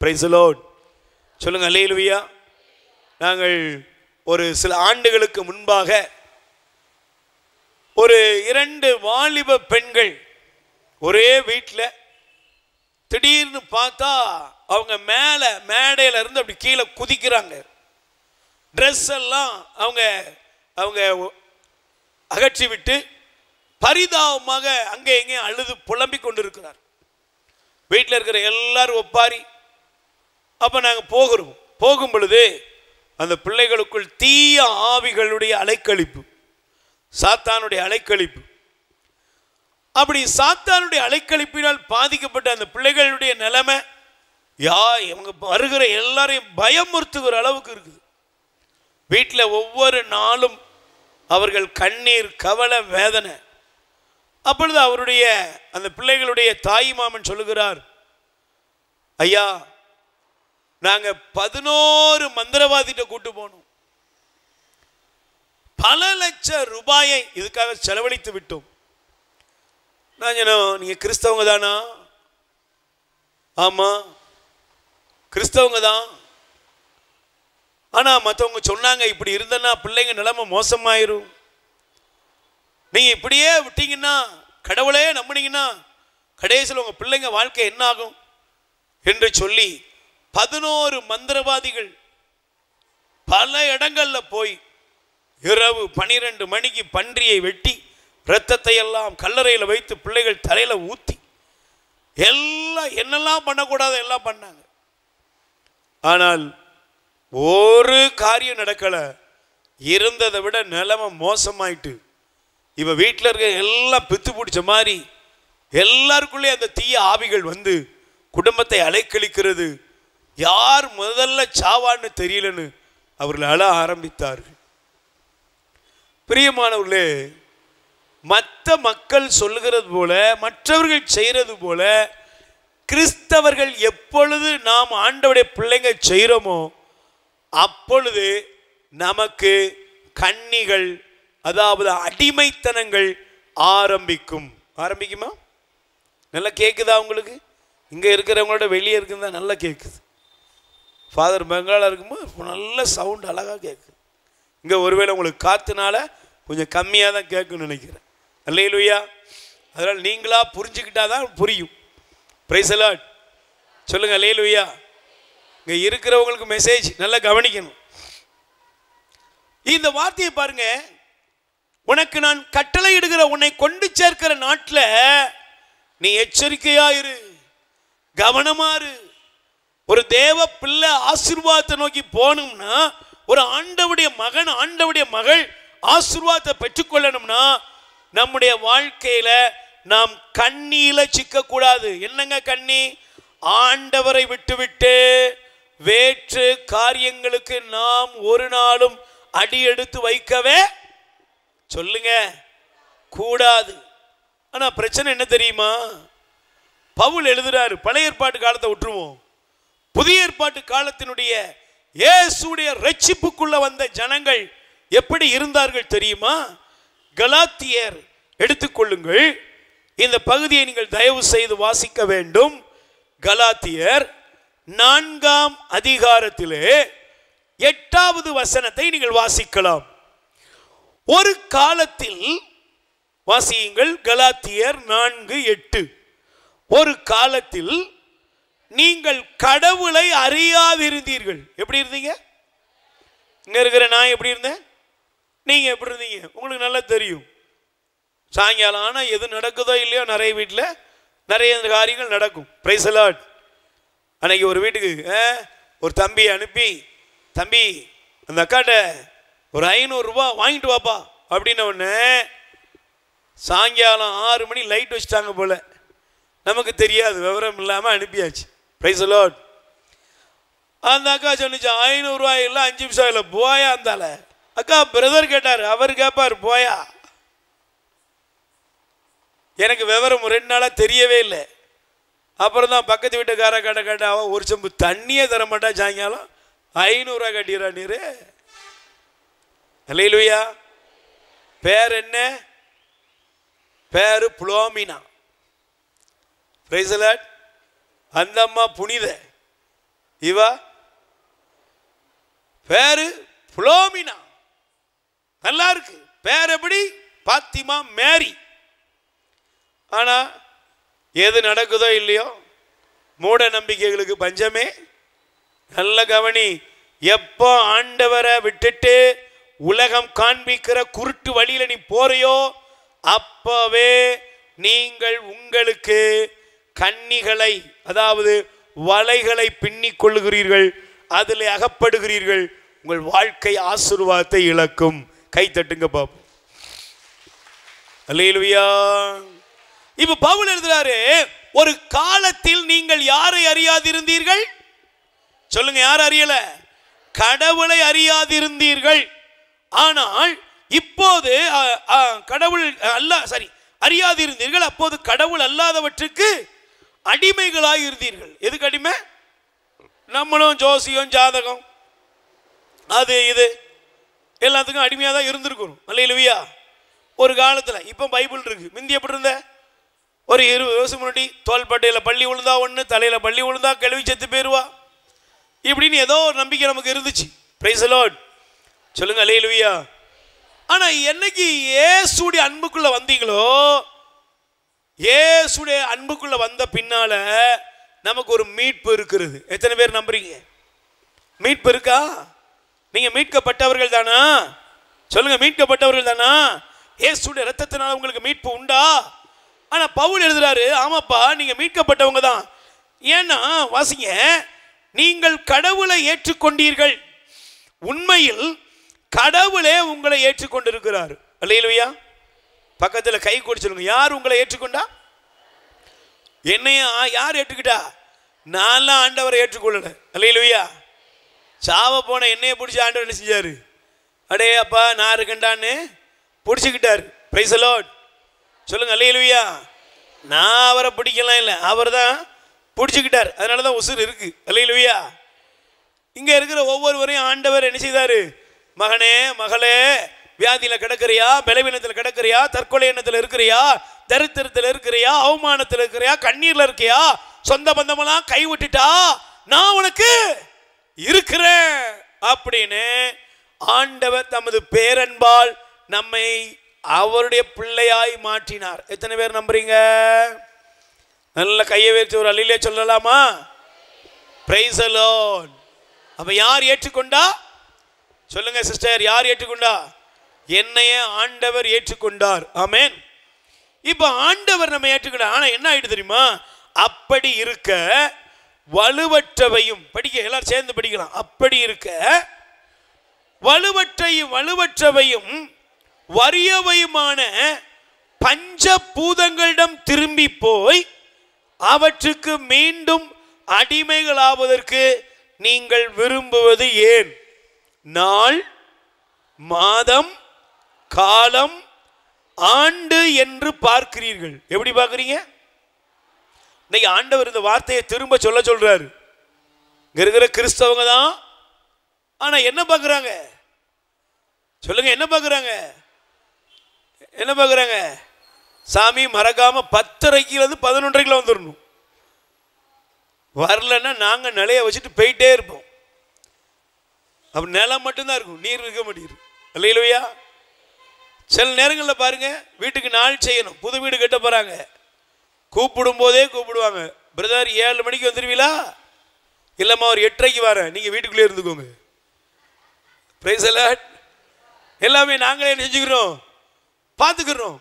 Praise the lord. சொல்லுங்க அல்லேலூயா. நாங்கள் ஒரு சில ஆண்டுகளுக்கு முன்பாக ஒரு 2 வாலிப பெண்கள் ஒரே வீட்டில் திடீர்னு பார்த்தா அவங்க மேடையில இருந்து அப்படி கீழே குதிக்கிறாங்க. ட்ரெஸ் எல்லாம் அவங்க அகற்றி விட்டு பரிதாபமாக அங்கே எங்கே அழுது புலம்பிக் கொண்டிருக்கிறார். வீட்டில் இருக்கிற எல்லாரும் ஒப்பாரி. அப்போ நாங்கள் போகும் பொழுது அந்த பிள்ளைகளுக்குள் தீய ஆவிகளுடைய அலைக்கழிப்பு, சாத்தானுடைய அலைக்கழிப்பு. அப்படி சாத்தானுடைய அலைக்கழிப்பினால் பாதிக்கப்பட்ட அந்த பிள்ளைகளுடைய நிலைமை இவங்க வருகிற எல்லாரையும் பயமுறுத்துகிற அளவுக்கு இருக்குது. வீட்டில் ஒவ்வொரு நாளும் அவர்கள் கண்ணீர், கவலை, வேதனை. அப்பொழுது அவருடைய அந்த பிள்ளைகளுடைய தாய் மாமன் சொல்லுகிறார், ஐயா நாங்கள் 11 மந்திரவாதிட்ட கூட்டு போனோம், பல லட்சம் ரூபாயை இதுக்காக செலவழித்து விட்டோம். நான் சொன்னேன், நீங்க கிறிஸ்தவங்க தானா? ஆமா கிறிஸ்தவங்க தான். ஆனா மற்றவங்க சொன்னாங்க இப்படி இருந்தனா பிள்ளைங்க நிலைமை மோசமாயிரும், நீங்க இப்படியே விட்டீங்கன்னா, கடவுளே நம்பினீங்கன்னா கடைசியில் உங்க பிள்ளைங்க வாழ்க்கை என்ன ஆகும் என்று சொல்லி 11 மந்திரவாதிகள் பல இடங்கள்ல போய் இரவு 12 மணிக்கு பன்றியை வெட்டி இரத்தத்தை எல்லாம் கல்லறையில் வைத்து பிள்ளைகள் தலையில ஊத்தி எல்லாம் என்னெல்லாம் பண்ணக்கூடாது எல்லாம் பண்ணாங்க. ஆனால் ஒரு காரியம் நடக்கல. இருந்ததை விட நிலைமை மோசமாயிட்டு இவ வீட்டில் இருக்க எல்லாம் பித்து பிடிச்ச மாதிரி எல்லாருக்குள்ளே அந்த தீய ஆவிகள் வந்து குடும்பத்தை அலைக்கழிக்கிறது. யார் முதல்ல சாவான்னு தெரியலன்னு அவர்கள் அழ ஆரம்பித்தார்கள். பிரியமானவர்களே, மற்ற மக்கள் சொல்லுகிறது போல, மற்றவர்கள் செய்கிறது போல கிறிஸ்தவர்கள் எப்பொழுது நாம் ஆண்டவருடைய பிள்ளைங்க செய்கிறோமோ அப்பொழுது நமக்கு கண்ணிகள், அதாவது அடிமைத்தனங்கள் ஆரம்பிக்குமா? நல்லா கேட்குதா உங்களுக்கு? இங்கே இருக்கிறவங்களோட வெளியே இருக்குதா? நல்லா கேட்குது. ஃபாதர் பெங்காலாக இருக்கும்போது நல்ல சவுண்ட் அழகாக கேட்குது. இங்கே ஒருவேளை உங்களுக்கு காற்றுனால கொஞ்சம் கம்மியாக தான் கேட்குன்னு நினைக்கிறேன். அல்லேலூயா. அதனால் நீங்களாக புரிஞ்சுக்கிட்டா தான் புரியும். பிரைஸ் தி லார்ட் சொல்லுங்கள். அல்லேலூயா. இங்கே இருக்கிறவங்களுக்கு மெசேஜ் நல்லா கவனிக்கணும். இந்த வார்த்தையை பாருங்க. உனக்கு நான் கட்டளை இடுகிற உன்னை கொண்டு சேர்க்கிற நாட்டில் நீ எச்சரிக்கையா இரு, கவனமா இரு. ஒரு தேவ பிள்ளை ஆசீர்வாதத்தை நோக்கி போகணும்னா, ஒரு ஆண்டவருடைய மகன், ஆண்டவருடைய மகள் ஆசீர்வாதத்தை பெற்றுக்கொள்ளணும்னா நம்முடைய வாழ்க்கையில நாம் கண்ணியில சிக்கக்கூடாது. என்னங்க கண்ணி? ஆண்டவரை விட்டுவிட்டு வேற்று காரியங்களுக்கு நாம் ஒரு நாளும் அடி எடுத்து வைக்கவே சொல்லுங்க கூடாது. ஆனா பிரச்சனை என்ன தெரியுமா? பவுல் எழுதுறாரு, பழைய ஏற்பாட்டு காலத்தை விட்டுருவோம், புதிய ஏற்பாட்டு காலத்தினுடைய இயேசுடைய ரட்சிப்புக்குள்ள வந்த ஜனங்கள் எப்படி இருந்தார்கள் தெரியுமா? கலாத்தியர் எடுத்துக்கொள்ளுங்கள். இந்த பகுதியை நீங்கள் தயவு செய்து வாசிக்க வேண்டும். கலாத்தியர் 4ஆம் அதிகாரத்திலே 8வது வசனத்தை நீங்கள் வாசிக்கலாம். ஒரு காலத்தில் வாசியுங்கள். கலாத்தியர் 4:8. ஒரு காலத்தில் நீங்கள் கடவுளை அறியாதிருந்தீர்கள். எப்படி இருந்தீங்க? இங்க இருக்கிற நான் எப்படி இருந்தேன், நீங்க எப்படி இருந்தீங்க உங்களுக்கு நல்லா தெரியும். சாயங்காலம் ஆனால் எது நடக்குதோ இல்லையோ நிறைய வீட்டில் நிறைய காரியங்கள் நடக்கும். Price the Lord. அன்னைக்கு ஒரு வீட்டுக்கு ஒரு தம்பியை அனுப்பி, தம்பி அந்த அக்காட்ட ஒரு 500 ரூபா வாங்கிட்டு வாப்பா அப்படின்ன உடனே சாயங்காலம் 6 மணி லைட் வச்சுட்டாங்க போல, நமக்கு தெரியாது, விவரம் இல்லாமல் அனுப்பியாச்சு. Price the Lord. அந்த அக்கா சொன்னிச்சு 500 ரூபாய் இல்லை 5 நிமிஷம் இல்லை, போயா இருந்தால. அக்கா பிரதர் கேட்டார், அவர் கேட்பார் போயா. எனக்கு விவரம் 2 நாளாக தெரியவே இல்லை. அப்புறம் தான் பக்கத்து வீட்டுக்கார கேட்ட அவன் ஒரு செம்பு தண்ணியே தர மாட்டா, சாயங்காலம் 500 ரூபா கட்டிடுறா நீரு. அல்லேலூயா. பேர் என்ன? பேரு புலோமினா. Price the Lord. அந்த அம்மா புனித, இவா பேரு புலோமினா. நல்லா இருக்கு பேர். எப்படி? பாத்திமா மேரி. ஆனா எது நடக்குதோ இல்லையோ மூட நம்பிக்கைகளுக்கு பஞ்சமே. நல்ல கவனி. எப்போ ஆண்டவரை விட்டுட்டு உலகம் காண்பிக்கிற குருட்டு வழியில நீ போறியோ அப்பவே நீங்கள் உங்களுக்கு கண்ணிகளை, அதாவது வலைகளை பின்னிக் கொள்ளுகிறீர்கள், அதில் அகப்படுகிறீர்கள். உங்கள் வாழ்க்கை ஆசீர்வாதத்தை இழக்கும். கை தட்டுங்க பாப்போம். அல்லேலூயா. இப்ப பவுல் எழுதுறாரு, ஒரு காலத்தில் நீங்கள் யாரை அறியாதிருந்தீர்கள்? சொல்லுங்க, யார் அறியல? கடவுளை அறியாதிருந்தீர்கள். ஆனால் இப்போது கடவுள் அறியாதிருந்தீர்கள். அப்போது கடவுள் அல்லாதவற்றுக்கு அடிமைகளாய் இருந்தீர்கள். எதுக்கு அடிமை? நம்மளும் ஜோசியம், ஜாதகம், அது இது எல்லாத்துக்கும் அடிமையாக தான் இருந்திருக்கணும். அல்லேலூயா. ஒரு காலத்தில், இப்போ பைபிள் இருக்கு. முந்தி எப்படி இருந்த? ஒரு 20 வருஷம் முன்னாடி தோள்பட்டையில் பள்ளி விழுந்தா ஒன்று, தலையில் பள்ளி விழுந்தா கிளவி செத்து போயிடுவா, இப்படின்னு ஏதோ ஒரு நம்பிக்கை நமக்கு இருந்துச்சு. பிரைஸ் தி லார்ட் சொல்லுங்க. அல்லேலூயா. ஆனால் என்னைக்கு இயேசுடைய அன்புக்குள்ள வந்தீங்களோ, இயேசுடைய அன்புக்குள்ள வந்த பின்னால நமக்கு ஒரு மீட்பு இருக்கிறது. எத்தனை பேர் நம்புறீங்க? மீட்பு இருக்கா? நீங்க மீட்கப்பட்டவர்கள் தானா? சொல்லுங்க, மீட்கப்பட்டவர்கள் தானா? இயேசுடைய இரத்தத்தினால உங்களுக்கு மீட்பு உண்டா? ஆனா பவுல் எழுதுறாரு, ஆமாப்பா நீங்க மீட்கப்பட்டவங்க தான். ஏன்னா வாசிங்க, நீங்கள் கடவுளை ஏற்றுக்கொண்டீர்கள். உண்மையில் கடவுளே உங்களை ஏற்றுக்கொண்டிருக்கிறார். அல்லேலூயா. பக்கத்தில் கை கொடு சொல்லுங்க, யார் உங்களை ஏற்றுக்கொண்டா? என்னையா யார் ஏற்றுக்கிட்டா? நான்லாம் ஆண்டவரை ஏற்றுக்கொள்ளல. அல்லேலூயா. சாவ போன என்னைய பிடிச்சி ஆண்டவர் என்ன செஞ்சாரு? அடே அப்பா நான் இருக்கண்டான்னு பிடிச்சிக்கிட்டாரு. Price the lord. சொல்லுங்க அல்லேலூயா. நான் அவரை பிடிக்கலாம் இல்லை, அவர் தான் பிடிச்சிக்கிட்டார். அதனால தான் உசுர் இருக்கு. அல்லேலூயா. இங்க இருக்கிற ஒவ்வொருவரையும் ஆண்டவர் என்ன செய்தாரு? மகனே மகளே, வியாதியில் கிடக்கிறியா, பலவீனத்தில் கிடக்கிறியா, தற்கொலை எண்ணத்தில் இருக்கிறியா, தரித்திரத்தில் இருக்கிறியா, அவமானத்தில் இருக்கிறியா, கண்ணீர்ல இருக்கியா, சொந்த பந்தமெல்லாம் கைவிட்டுட்டா, நான் உனக்கு இருக்கிறேன் அப்படின்னு ஆண்டவர் தமது பேரன்பால் நம்மை அவருடைய பிள்ளையாய் மாற்றினார். எத்தனை பேர் நம்புறீங்க? நல்ல கையை வைத்து ஒரு அல்லேலூயா சொல்லலாமா? Price the Lord. அப்ப யார் ஏற்றுக்கொண்டா? சொல்லுங்க சிஸ்டர், யார் ஏற்றுக்கொண்டா? என்னையே ஆண்டவர் ஏற்றுக்கொண்டார். ஆமென். இப்ப ஆண்டவர் நம்ம ஏற்றுக்கொண்டார். ஆனா என்ன ஆயிட்டு தெரியுமா? அப்படி இருக்க வலுவற்றவையும், படிக்க எல்லாரும் சேர்ந்து படிக்கலாம். அப்படி இருக்க வலுவற்றவையும் வறியவையுமான பஞ்சபூதங்களிடம் திரும்பி போய் அவற்றுக்கு மீண்டும் அடிமைகளாவதற்கு நீங்கள் விரும்புவது ஏன்? நாள், மாதம், காலம், ஆண்டு என்று பார்க்கிறீர்கள். எப்படி பார்க்கிறீங்க? இன்னைக்கு ஆண்டவர் இந்த வார்த்தையை திரும்ப சொல்றாரு. இங்க இருக்கிற கிறிஸ்தவங்க தான். ஆனா என்ன பார்க்கறாங்க? சொல்லுங்க, என்ன பார்க்கறாங்க? என்ன பார்க்கறாங்க? சாமி மறக்காம 10:30 11:30 வந்துடணும். வரலன்னா நாங்க நிலைய வச்சுட்டு போயிட்டே இருப்போம். அப்ப நிலம் மட்டும்தான் இருக்கும், நீர் இருக்க மாட்டேங்குது. அல்லேலூயா. சில நேரங்களில் பாருங்க, வீட்டுக்கு நாள் செய்யணும், புது வீடு கட்ட போறாங்க, கூப்பிடும் போதே கூப்பிடுவாங்க, பிரதர் 7 மணிக்கு வந்துருவீங்களா? இல்லம்மா ஒரு 8:30 வரேன், நீங்க வீட்டுக்குள்ளே இருந்துக்கோங்க. Price the Lord. எல்லாமே நாங்களே என்ன செஞ்சுக்கிறோம்? பார்த்துக்கிறோம்.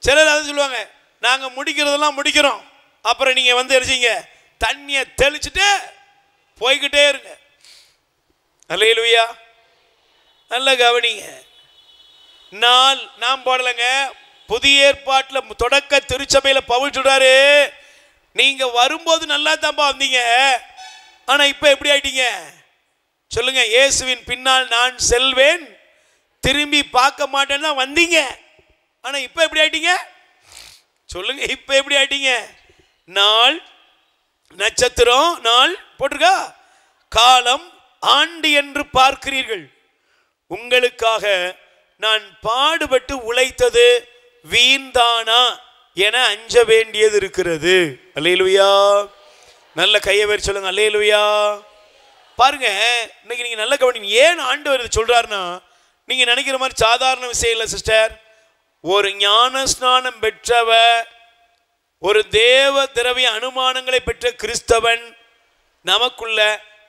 சிலர் அதை சொல்லுவாங்க, நாங்க முடிக்கிறதெல்லாம் முடிக்கிறோம், அப்புறம் நீங்க வந்து என்ன தண்ணியை தெளிச்சுட்டு போய்கிட்டே இருங்க. அல்லேலூயா. நல்ல கவனிங்க. நாள் நாம் போடலைங்க. புதிய ஏற்பாட்டில் தொடக்க திருச்சபையில் பவுல் சொல்றாரு, நீங்க வரும்போது நல்லா தான்ப்பா வந்தீங்க, ஆனா இப்ப எப்படி ஆயிட்டீங்க? சொல்லுங்க. இயேசுவின் பின்னால் நான் செல்வேன், திரும்பி பார்க்க மாட்டேன்னு தான் வந்தீங்க, ஆனா இப்ப எப்படி ஆயிட்டீங்க? சொல்லுங்க, இப்ப எப்படி ஆயிட்டீங்க? நாள், நட்சத்திரம், நாள் போட்டிருக்கா, காலம், ஆண்டு என்று பார்க்கிறீர்கள். உங்களுக்காக நான் பாடுபட்டு உழைத்தது வீண்தானா என அஞ்ச வேண்டியது இருக்கிறது. அல்லேலூயா. நல்ல கையை வேறு சொல்லுங்க. அல்லேலூயா. பாருங்க, இன்னைக்கு நீங்க நல்ல கவனிங்க. ஏன் ஆண்டவர் இது சொல்றாருன்னா, நீங்க நினைக்கிற மாதிரி சாதாரண விஷயம் இல்லை சிஸ்டர். ஒரு ஞான ஸ்நானம் பெற்றவ, ஒரு தேவ திரவிய அனுமானங்களை பெற்ற கிறிஸ்தவன் நமக்குள்ள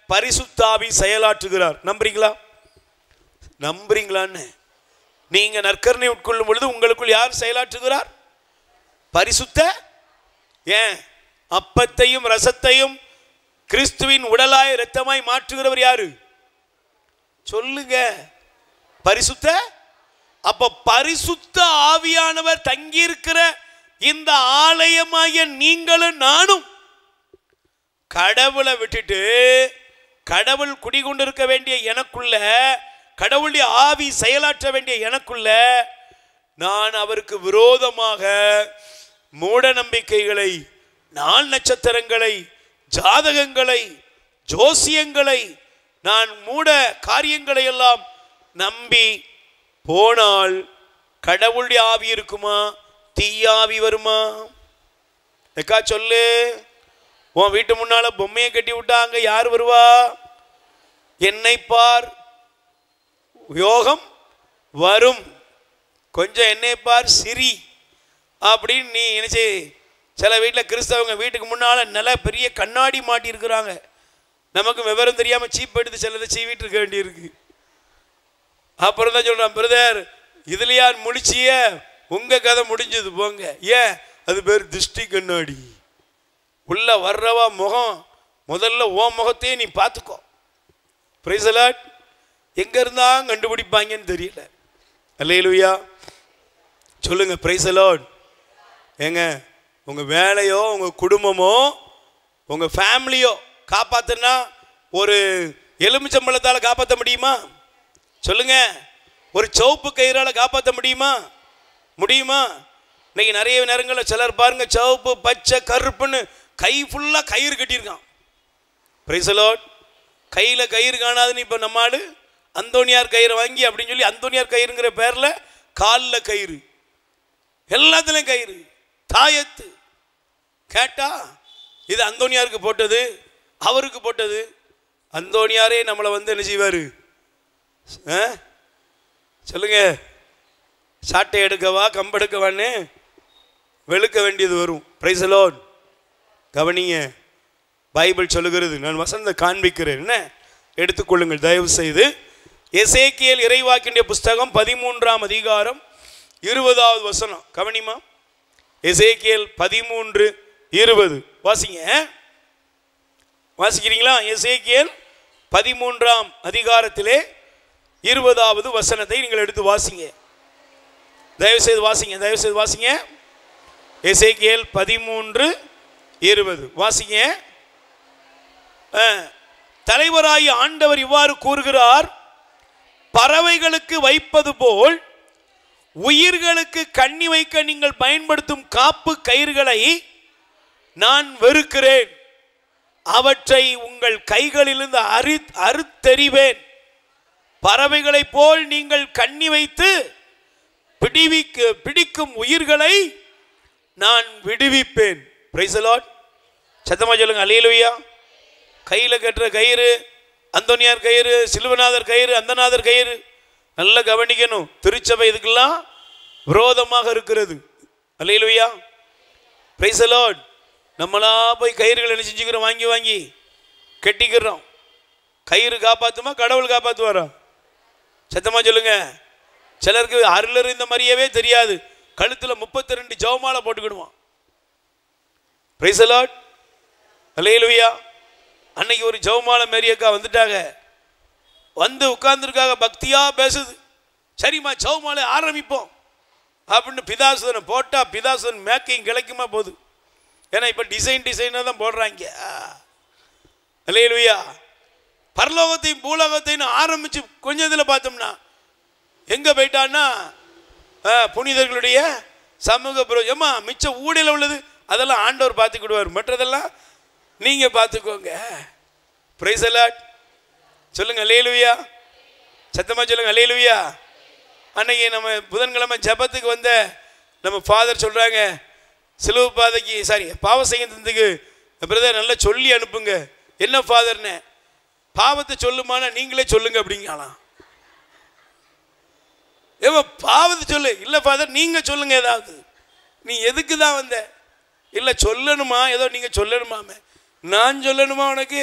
பரிசுத்தாவி செயலாற்றுகிறார். நம்புறீங்களா? நம்புறீங்களான்னு நீங்க நற்கருணை உட்கொள்ளும் பொழுது உங்களுக்குள் யார் செயலாற்றுகிறார்? பரிசுத்த. ஏன்? அப்பத்தையும் ரசத்தையும் கிறிஸ்துவின் உடலாய் இரத்தமாய் மாற்றுகிறவர் யாரு? சொல்லுங்க. பரிசுத்த. அப்ப பரிசுத்த ஆவியானவர் தங்கியிருக்கிற இந்த ஆலயமாகிய நீங்களும் நானும் கடவுளை விட்டுட்டு கடவுள் குடிகொண்டிருக்க வேண்டிய எனக்குள்ள, கடவுளுடைய ஆவி செயலாற்ற வேண்டிய எனக்குள்ள, நான் அவருக்கு விரோதமாக மூட நம்பிக்கைகளை, நாள் நட்சத்திரங்களை, ஜாதகங்களை, ஜோசியங்களை, நான் மூட காரியங்களை எல்லாம் நம்பி போனால் கடவுளுடைய ஆவி இருக்குமா? தீயாவி வருமா? எக்கா சொல்லு. உன் வீட்டு முன்னால பொம்மையை கட்டி விட்டாங்க, யார் வருவா? என்னை பார், யோகம் வரும், கொஞ்சம் என்னை பார் சிரி அப்படின்னு நீ நினைச்சு. சில வீட்டில் கிறிஸ்தவங்க வீட்டுக்கு முன்னால நல்ல பெரிய கண்ணாடி மாட்டி இருக்கிறாங்க. நமக்கு விவரம் தெரியாம சீப் எடுத்து சிலதை சீவிட்டு இருக்க வேண்டியிருக்கு. அப்புறம் தான் சொல்றான், பிரதர் இதுலயா முடிச்சிய, உங்க கதை முடிஞ்சது போங்க. ஏன்? அது பேர் திருஷ்டி கண்ணாடி. உள்ள வர்றவா முகம் முதல்ல ஓ முகத்தையே நீ பார்த்துக்கோ. Price the Lord. எங்க இருந்தா கண்டுபிடிப்பாங்கன்னு தெரியல. அல்லேலூயா. சொல்லுங்க பிரைஸ் தி லார்ட். ஏங்க உங்கள் வேலையோ உங்கள் குடும்பமோ உங்கள் ஃபேமிலியோ காப்பாற்றுனா ஒரு எலுமிச்சம்பழத்தால் காப்பாற்ற முடியுமா? சொல்லுங்க. ஒரு சிவப்பு கயிறால் காப்பாற்ற முடியுமா? இன்னைக்கு நிறைய நேரங்களில் சிலர் பாருங்க, சிவப்பு பச்சை கருப்புன்னு கை ஃபுல்லாக கயிறு கட்டியிருக்கான். Price the Lord. கையில் கயிறு காணாதுன்னு இப்போ நம்ம ஆளு அந்தோனியார் கயிறு வாங்கி அப்படின்னு சொல்லி அந்தோனியார் கயிறுங்கிற பேரில் காலில் கயிறு, எல்லாத்துலேயும் கயிறு, தாயத்து. கேட்டா இது அந்தோனியாருக்கு போட்டது, அவருக்கு போட்டது. அந்தோனியாரே நம்மளை வந்து என்ன செய்வார் சொல்லுங்க? சாட்டை எடுக்கவா கம்பெடுக்கவான்னு வெளுக்க வேண்டியது வரும். Price the Lord. கவனிங்க, பைபிள் சொல்லுகிறது. நான் வசனத்தை காண்பிக்கிறேன், என்ன எடுத்துக்கொள்ளுங்கள் தயவு செய்து. எசேக்கியேல் இறைவாக்கினுடைய புஸ்தகம் 13ஆம் அதிகாரம் 20வது வசனம். கவனிமா, எசேக்கியேல் 13:20 வாசிங்க. வாசிக்கிறீங்களா? எசேக்கியேல் 13ஆம் அதிகாரத்திலே 20வது வசனத்தை நீங்கள் எடுத்து வாசிங்க. தயவு செய்து வாசிங்க. எசேக்கியேல் 13:20 வாசிங்க. தலைவராகிய ஆண்டவர் இவ்வாறு கூறுகிறார், பறவைகளுக்கு வைப்பது போல் உயிர்களுக்கு கண்ணி வைக்க நீங்கள் பயன்படுத்தும் காப்பு கயிறுகளை நான் வெறுக்கிறேன். அவற்றை உங்கள் கைகளிலிருந்து அறுத்தெறிவேன். பறவைகளைப் போல் நீங்கள் கண்ணி வைத்து பிடிக்கும் உயிர்களை நான் விடுவிப்பேன். Praise the lord. சத்தமா சொல்லுங்க அல்லேலூயா. கையில் கட்டுற கயிறு அந்தோனியார் கயிறு, சிலுவநாதர் கயிறு, அந்தநாதர் கயிறு, நல்லா கவனிக்கணும். திருச்சபை இதுக்கெல்லாம் விரோதமாக இருக்கிறது. அல்லேலூயா. Praise the lord. நம்மளா போய் கயிறுகள் என்ன செஞ்சுக்கிறோம்? வாங்கி கட்டிக்கிறோம். கயிறு காப்பாற்றுமா? கடவுள் காப்பாற்றுவாரா? சத்தமா சொல்லுங்க. சிலருக்கு அருளர் இந்த மாதிரியே தெரியாது, கழுத்தில் 32 ஜெபமாலை போட்டுக்கிடுவான். Price the lord. அல்லேலூயா. அன்னைக்கு ஒரு ஜெபமாலை மேரியக்கா வந்துட்டாங்க, வந்து உட்கார்ந்துருக்காங்க, பக்தியா பேசுது. சரிம்மா ஜெபமாலை ஆரம்பிப்போம் அப்படின்னு பிதாசுதனை போட்டால் பிதாசுதன் மேக்கையும் கிளைக்குமா போகுது. ஏன்னா இப்போ டிசைனாக தான் போடுறாங்க. அல்லேலூயா. பரலோகத்தையும் பூலோகத்தையும் ஆரம்பித்து கொஞ்சம் இதில் பார்த்தோம்னா எங்கே போயிட்டான்னா புனிதர்களுடைய சமூக புரோஜமா மிச்சம் ஊழியில் உள்ளது அதெல்லாம் ஆண்டவர் பார்த்துக்கிடுவார், மற்றதெல்லாம் நீங்கள் பார்த்துக்கோங்க. Price the lord. சொல்லுங்க அல்லேலூயா. சத்தமாக சொல்லுங்க அல்லேலூயா. அன்னைக்கு நம்ம புதன்கிழமை ஜபத்துக்கு வந்த நம்ம ஃபாதர் சொல்கிறாங்க, சிலுவை பாதைக்கு பாவ செய்யறதுக்கு பிரதர் நல்லா சொல்லி அனுப்புங்க. என்ன ஃபாதர்னு? பாவத்தை சொல்லுமானா நீங்களே சொல்லுங்க அப்படிங்கலாம். ஏமா பாவத்தை சொல்லு? இல்லை ஃபாதர் நீங்கள் சொல்லுங்க. ஏதாவது நீ எதுக்கு தான் வந்த? இல்லை சொல்லணுமா? ஏதோ நீங்கள் சொல்லணுமாமே. நான் சொல்லணுமா உனக்கு?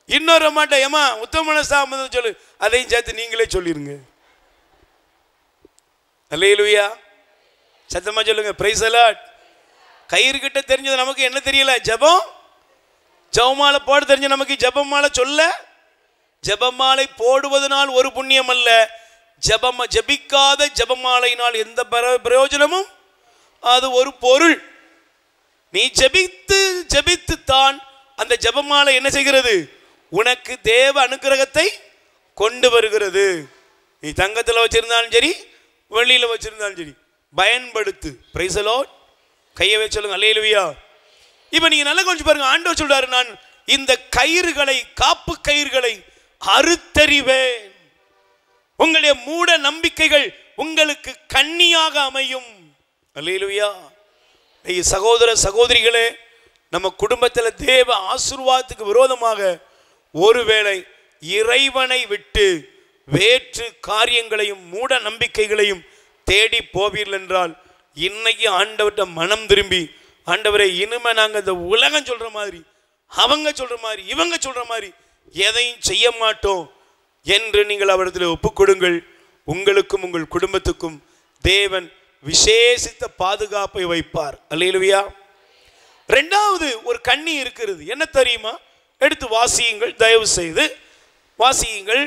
இன்னொரு மாட்டேன். ஏமா உத்தமன சாமதம் சொல்லு, அதையும் சேர்த்து நீங்களே சொல்லிருங்க. அல்லேலூயா. சத்தமா சொல்லுங்க பிரைஸ் தி லார்ட். கயிறு கிட்ட தெரிஞ்சது நமக்கு என்ன தெரியல? ஜெபமாலை போட தெரிஞ்ச நமக்கு ஜெபமாலை சொல்ல. ஜெபமாலை போடுவதனால் ஒரு புண்ணியம் அல்ல, ஜெபிக்காத ஜெபமாலையினால் எந்த பிரயோஜனமும் அது ஒரு பொருள். நீ ஜெபித்து தான் அந்த ஜெபமாலை என்ன செய்கிறது? உனக்கு தேவ அனுக்கிரகத்தை கொண்டு வருகிறது. நீ தங்கத்தில் வச்சிருந்தாலும் சரி, வெளியில் வச்சிருந்தாலும் சரி, பயன்படுத்து. Price the Lord. கையை வச்சு சொல்லுங்க அல்லேலூயா. இப்போ நீங்கள் நல்லா கொஞ்சம் பாருங்க, ஆண்டவர் சொல்றாரு, நான் இந்த கயிறுகளை, காப்பு கயிறுகளை அறுத்தறிவேன். உங்களுடைய மூட நம்பிக்கைகள் உங்களுக்கு கண்ணியாக அமையும். அல்லேலூயா. சகோதர சகோதரிகளே, நம்ம குடும்பத்தில் தேவ ஆசீர்வாதத்துக்கு விரோதமாக ஒருவேளை இறைவனை விட்டு வேற்று காரியங்களையும் மூட நம்பிக்கைகளையும் தேடி போவீர்கள் என்றால், இன்னைக்கு ஆண்டவர்கிட்ட மனம் திரும்பி, ஆண்டவரை இனிமே நாங்கள் இந்த உலகம் சொல்ற மாதிரி, அவங்க சொல்ற மாதிரி, இவங்க சொல்ற மாதிரி எதையும் செய்ய மாட்டோம் என்று நீங்கள் அவரிடத்தில் ஒப்புக்கொடுங்கள். உங்களுக்கும் உங்கள் குடும்பத்துக்கும் தேவன் விசேஷித்த பாதுகாப்பை வைப்பார். அல்லேலூயா. ரெண்டாவது ஒரு கண்ணி இருக்கிறது, என்ன தெரியுமா? எடுத்து வாசியுங்கள், தயவு செய்து வாசியுங்கள்.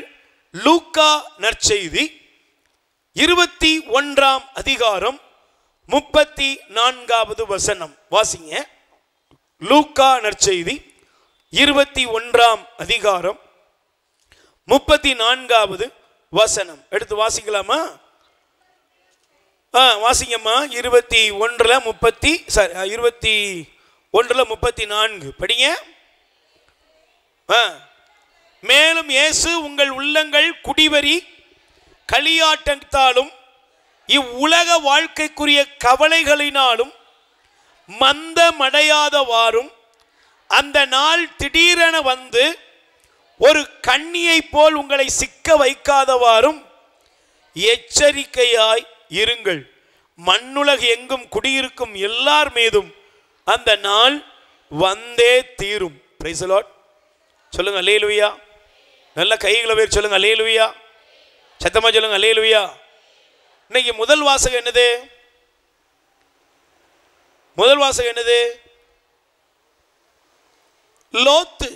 லூக்கா நற்செய்தி 21ஆம் அதிகாரம் 34வது வசனம் வாசிங்க. லூக்கா நற்செய்தி 21ஆம் அதிகாரம் 34வது வசனம் எடுத்து வாசிக்கலாமா? வாசிங்கம்மா. 21:34 படிங்க. மேலும் இயேசு உங்கள் உள்ளங்கள் குடிவரி களியாட்டத்தாலும் இவ்வுலக வாழ்க்கைக்குரிய கவலைகளினாலும் மந்தமடையாதவாறும் அந்த நாள் திடீரென வந்து ஒரு கண்ணியை போல் உங்களை சிக்க வைக்காதவாறும் எச்சரிக்கையாய் இருங்கள். மண்ணுலகு எங்கும் குடியிருக்கும் எல்லார் மீதும் அந்த நாள் வந்தே தீரும். Price the lord. சொல்லுங்க அல்லேலூயா. நல்ல கைகளை வேறு சொல்லுங்க அல்லேலூயா. சத்தமா சொல்லுங்க அல்லேலூயா. இன்னைக்கு முதல் வாசகம் என்னது? முதல் வாசகம் என்னது? லோத்து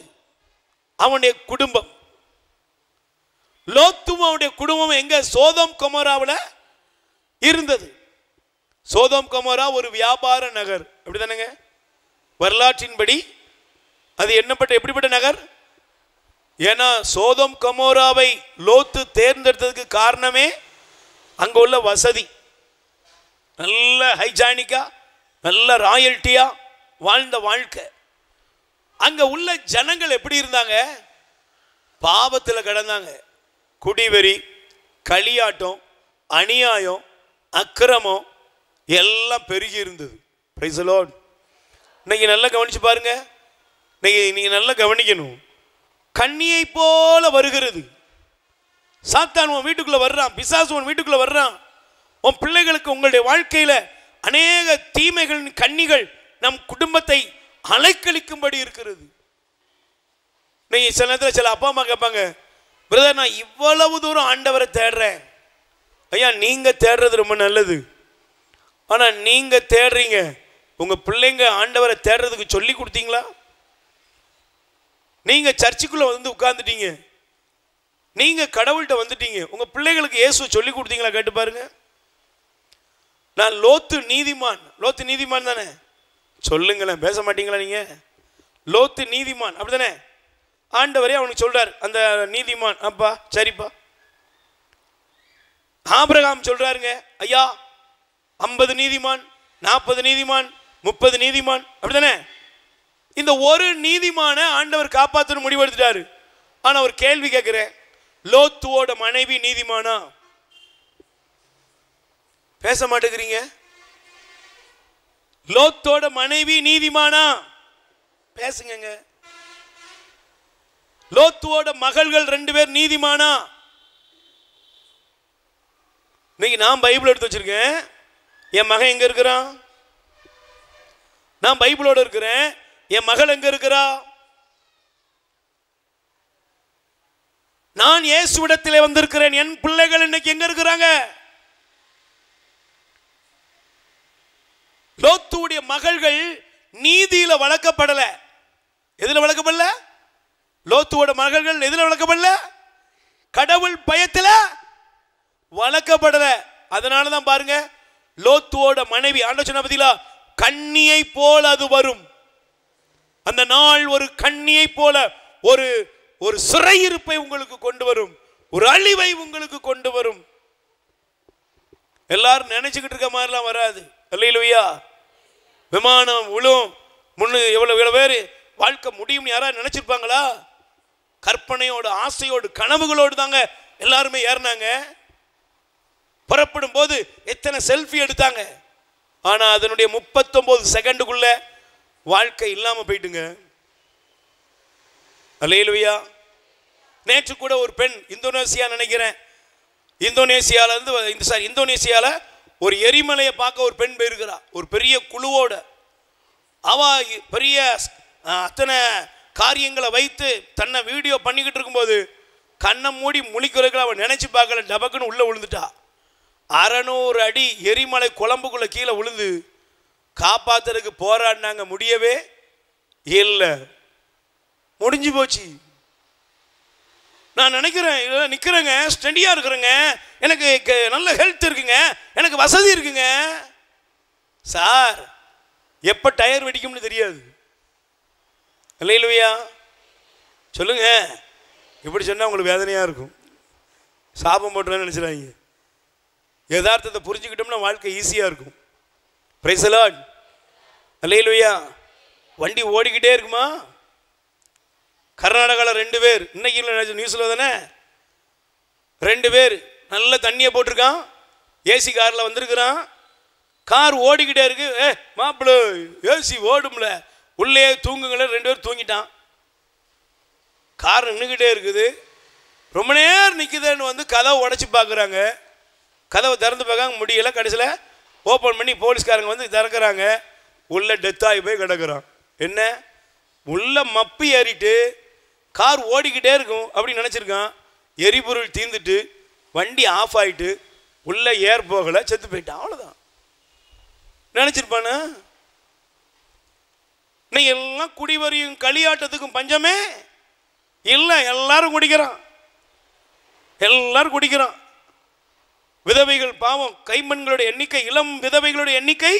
அவனுடைய குடும்பம். லோத்தும் அவனுடைய குடும்பம் எங்க? சோதோம் கொமோராவில் இருந்தது. சோதோம் கொமோரா ஒரு வியாபார நகர், அப்படிதானங்க? வரலாற்றின்படி அது எப்படிப்பட்ட நகர்? ஏன்னா சோதோம் கொமோராவை லோத்து தேர்ந்தெடுத்ததுக்கு காரணமே அங்க உள்ள வசதி. நல்ல ஹைஜானிக்கா, நல்ல ராயல்ட்டியா வாழ்ந்த வாழ்க்கை. அங்க உள்ள ஜனங்கள் எப்படி இருந்தாங்க? பாவத்தில் கிடந்தாங்க. குடிவெறி, களியாட்டம், அநியாயம், அக்கிரமம் எல்லாம் பெருகி இருந்தது. Price the lord. இன்னைக்கு நல்லா கவனிச்சு பாருங்க. நீங்க நல்லா கவனிக்கணும். கண்ணியை போல வருகிறது சாத்தான். உன் வீட்டுக்குள்ள வர்றான், பிசாசு உன் வீட்டுக்குள்ள வர்றான். உன் பிள்ளைகளுக்கு உங்களுடைய வாழ்க்கையில அநேக தீமைகளின் கண்ணிகள் நம் குடும்பத்தை அலைக்கழிக்கும்படி இருக்கிறது. நீங்க சில நேரத்தில் சில அப்பா அம்மா கேட்பாங்க, பிரதர் நான் இவ்வளவு தூரம் ஆண்டவரை தேடுறேன். ஐயா நீங்க தேடுறது ரொம்ப நல்லது. ஆனா நீங்க தேடுறீங்க, உங்க பிள்ளைங்க ஆண்டவரை தேடுறதுக்கு சொல்லி கொடுத்தீங்களா? நீங்க சர்ச்சுக்குள்ள வந்து உட்கார்ந்துட்டீங்க, நீங்க கடவுள்கிட்ட வந்துட்டீங்க, உங்க பிள்ளைகளுக்கு இயேசு சொல்லி கொடுத்தீங்களா? கேட்டு பாருங்க. நான் லோத்து நீதிமான். லோத்து நீதிமான் தானே? சொல்லுங்களேன், பேச மாட்டீங்களா நீங்க? லோத்து நீதிமான் அப்படிதானே? ஆண்டவரே அவனுக்கு சொல்றார் அந்த நீதிமான். அப்பா சரிப்பா. ஆபிரகாம் சொல்றாருங்க, ஐயா 50 நீதிமான், 40 நீதிமான், 30 நீதிமான், அப்படிதானே? இந்த ஒரு நீதிமான ஆண்டவர் காப்பாற்றணும் முடிவெடுத்துட்டாரு. ஆனா ஒரு கேள்வி கேட்கிறேன், லோத்துவோட மனைவி நீதிமானா? பேச மாட்டேங்கிறீங்க. லோத்தோட மனைவி நீதிமானா? பேசுங்க. லோத்துவோட மகள்கள் 2 பேர் நீதிமானா? இன்னைக்கு நான் பைபிள் எடுத்து வச்சிருக்கேன். என் மகன் எங்க இருக்கிறான்? நான் பைபிளோட இருக்கிறேன். என் மகள் எங்க இருக்கிறா? நான் இயேசுவிடத்திலே வந்திருக்கிறேன். என் பிள்ளைகள் இன்னைக்கு எங்க இருக்கிறாங்க? லோத்துடைய மகள்கள் நீதியில வளர்க்கப்படல. எதுல வளர்க்கப்படல? லோத்துவோட மகள்கள் எதுல வளர்க்கப்படல? கடவுள் பயத்துல வளர்க்கப்படல. அதனாலதான் பாருங்க, லோத்துவோட மனைவி ஆண்டவர் சொன்ன பதிலா கண்ணியை போல அது வரும். அந்த நாள் ஒரு கண்ணியை போல ஒரு சிறையிருப்பை உங்களுக்கு கொண்டு வரும், ஒரு அழிவை உங்களுக்கு கொண்டு வரும். எல்லாரும் நினைச்சுக்கிட்டு இருக்க மாதிரிலாம் வராது. அல்லேலூயா. விமானம் விழும் முன்னு எவ்வளவு பேர் வாழ்க்கை முடியும் யாராவது நினைச்சிருப்பாங்களா? கற்பனையோடு, ஆசையோடு, கனவுகளோடு தாங்க எல்லாருமே ஏறினாங்க. புறப்படும் போது எத்தனை செல்ஃபி எடுத்தாங்க. ஆனா அதனுடைய 39 செகண்டுக்குள்ள வாழ்க்கை இல்லாம போயிட்டுங்க. அல்லேலூயா. நேற்று கூட ஒரு பெண் இந்தோனேசியா நினைக்கிறேன், இந்தோனேசியால ஒரு எரிமலையை பார்க்க ஒரு பெண் போயிருக்கிறா, ஒரு பெரிய குழுவோட. அவ பெரிய அத்தனை காரியங்களை வைத்து தன்னை வீடியோ பண்ணிக்கிட்டு இருக்கும்போது கண்ணை மூடி முழிக்கிறதுக்கு அவன் நினைச்சு பார்க்கல, டபக்குன்னு உள்ள விழுந்துட்டா. 600 அடி எரிமலை குழம்புக்குள்ள கீழே விழுந்து காப்பாத்துறதுக்கு போராடினாங்க, முடியவே இல்லை, முடிஞ்சு போச்சு. நான் நினைக்கிறேன், நிற்கிறேங்க, ஸ்டெடியாக இருக்கிறேங்க, எனக்கு நல்ல ஹெல்த் இருக்குங்க, எனக்கு வசதி இருக்குங்க. சார் எப்போ டயர் வெடிக்கும்னு தெரியாது. அல்லேலூயா சொல்லுங்க. இப்படி சொன்னால் உங்களுக்கு வேதனையாக இருக்கும். சாபம் போட்டுறேன்னு நினச்சிடாங்க. யதார்த்தத்தை புரிஞ்சுக்கிட்டோம்னா வாழ்க்கை ஈஸியாக இருக்கும். Praise the lord. அல்லேலூயா. வண்டி ஓடிக்கிட்டே இருக்குமா? கர்நாடகாவில் 2 பேர், இன்னைக்கு நியூஸில் தானே, 2 பேர் நல்ல தண்ணியை போட்டிருக்கான், ஏசி காரில் வந்திருக்கிறான், கார் ஓடிக்கிட்டே இருக்கு. மாப்பிள்ள ஏசி ஓடும்ல, உள்ளே தூங்குங்கள, 2 பேர் தூங்கிட்டான். கார் நின்றுக்கிட்டே இருக்குது. ரொம்ப நேரம் நிற்குதுன்னு வந்து கதவை உடச்சி பார்க்குறாங்க. கதவை திறந்து பார்க்காங்க, முடியலை. கடைசியில் ஓப்பன் பண்ணி போலீஸ்காரங்க வந்து திறக்கிறாங்க. உள்ள டெத்தாகி போய் கிடக்குறான். என்ன உள்ள மப்பி ஏறிட்டு கார் ஓடிக்கிட்டே இருக்கும் அப்படின்னு நினச்சிருக்கான். எரிபொருள் தீர்ந்துட்டு வண்டி ஆஃப் ஆகிட்டு உள்ள ஏர் போகலை, செத்து போயிட்டான். அவ்வளோதான் நினச்சிருப்பானா? இன்னைக்கு எல்லாம் குடிவரியும் களியாட்டத்துக்கும் பஞ்சமே இல்லை. எல்லாரும் குடிக்கிறான், எல்லாரும் குடிக்கிறான். விதவைகள் பாவம், கைம்பெண்களுடைய எண்ணிக்கை, இளம் விதவைகளுடைய எண்ணிக்கை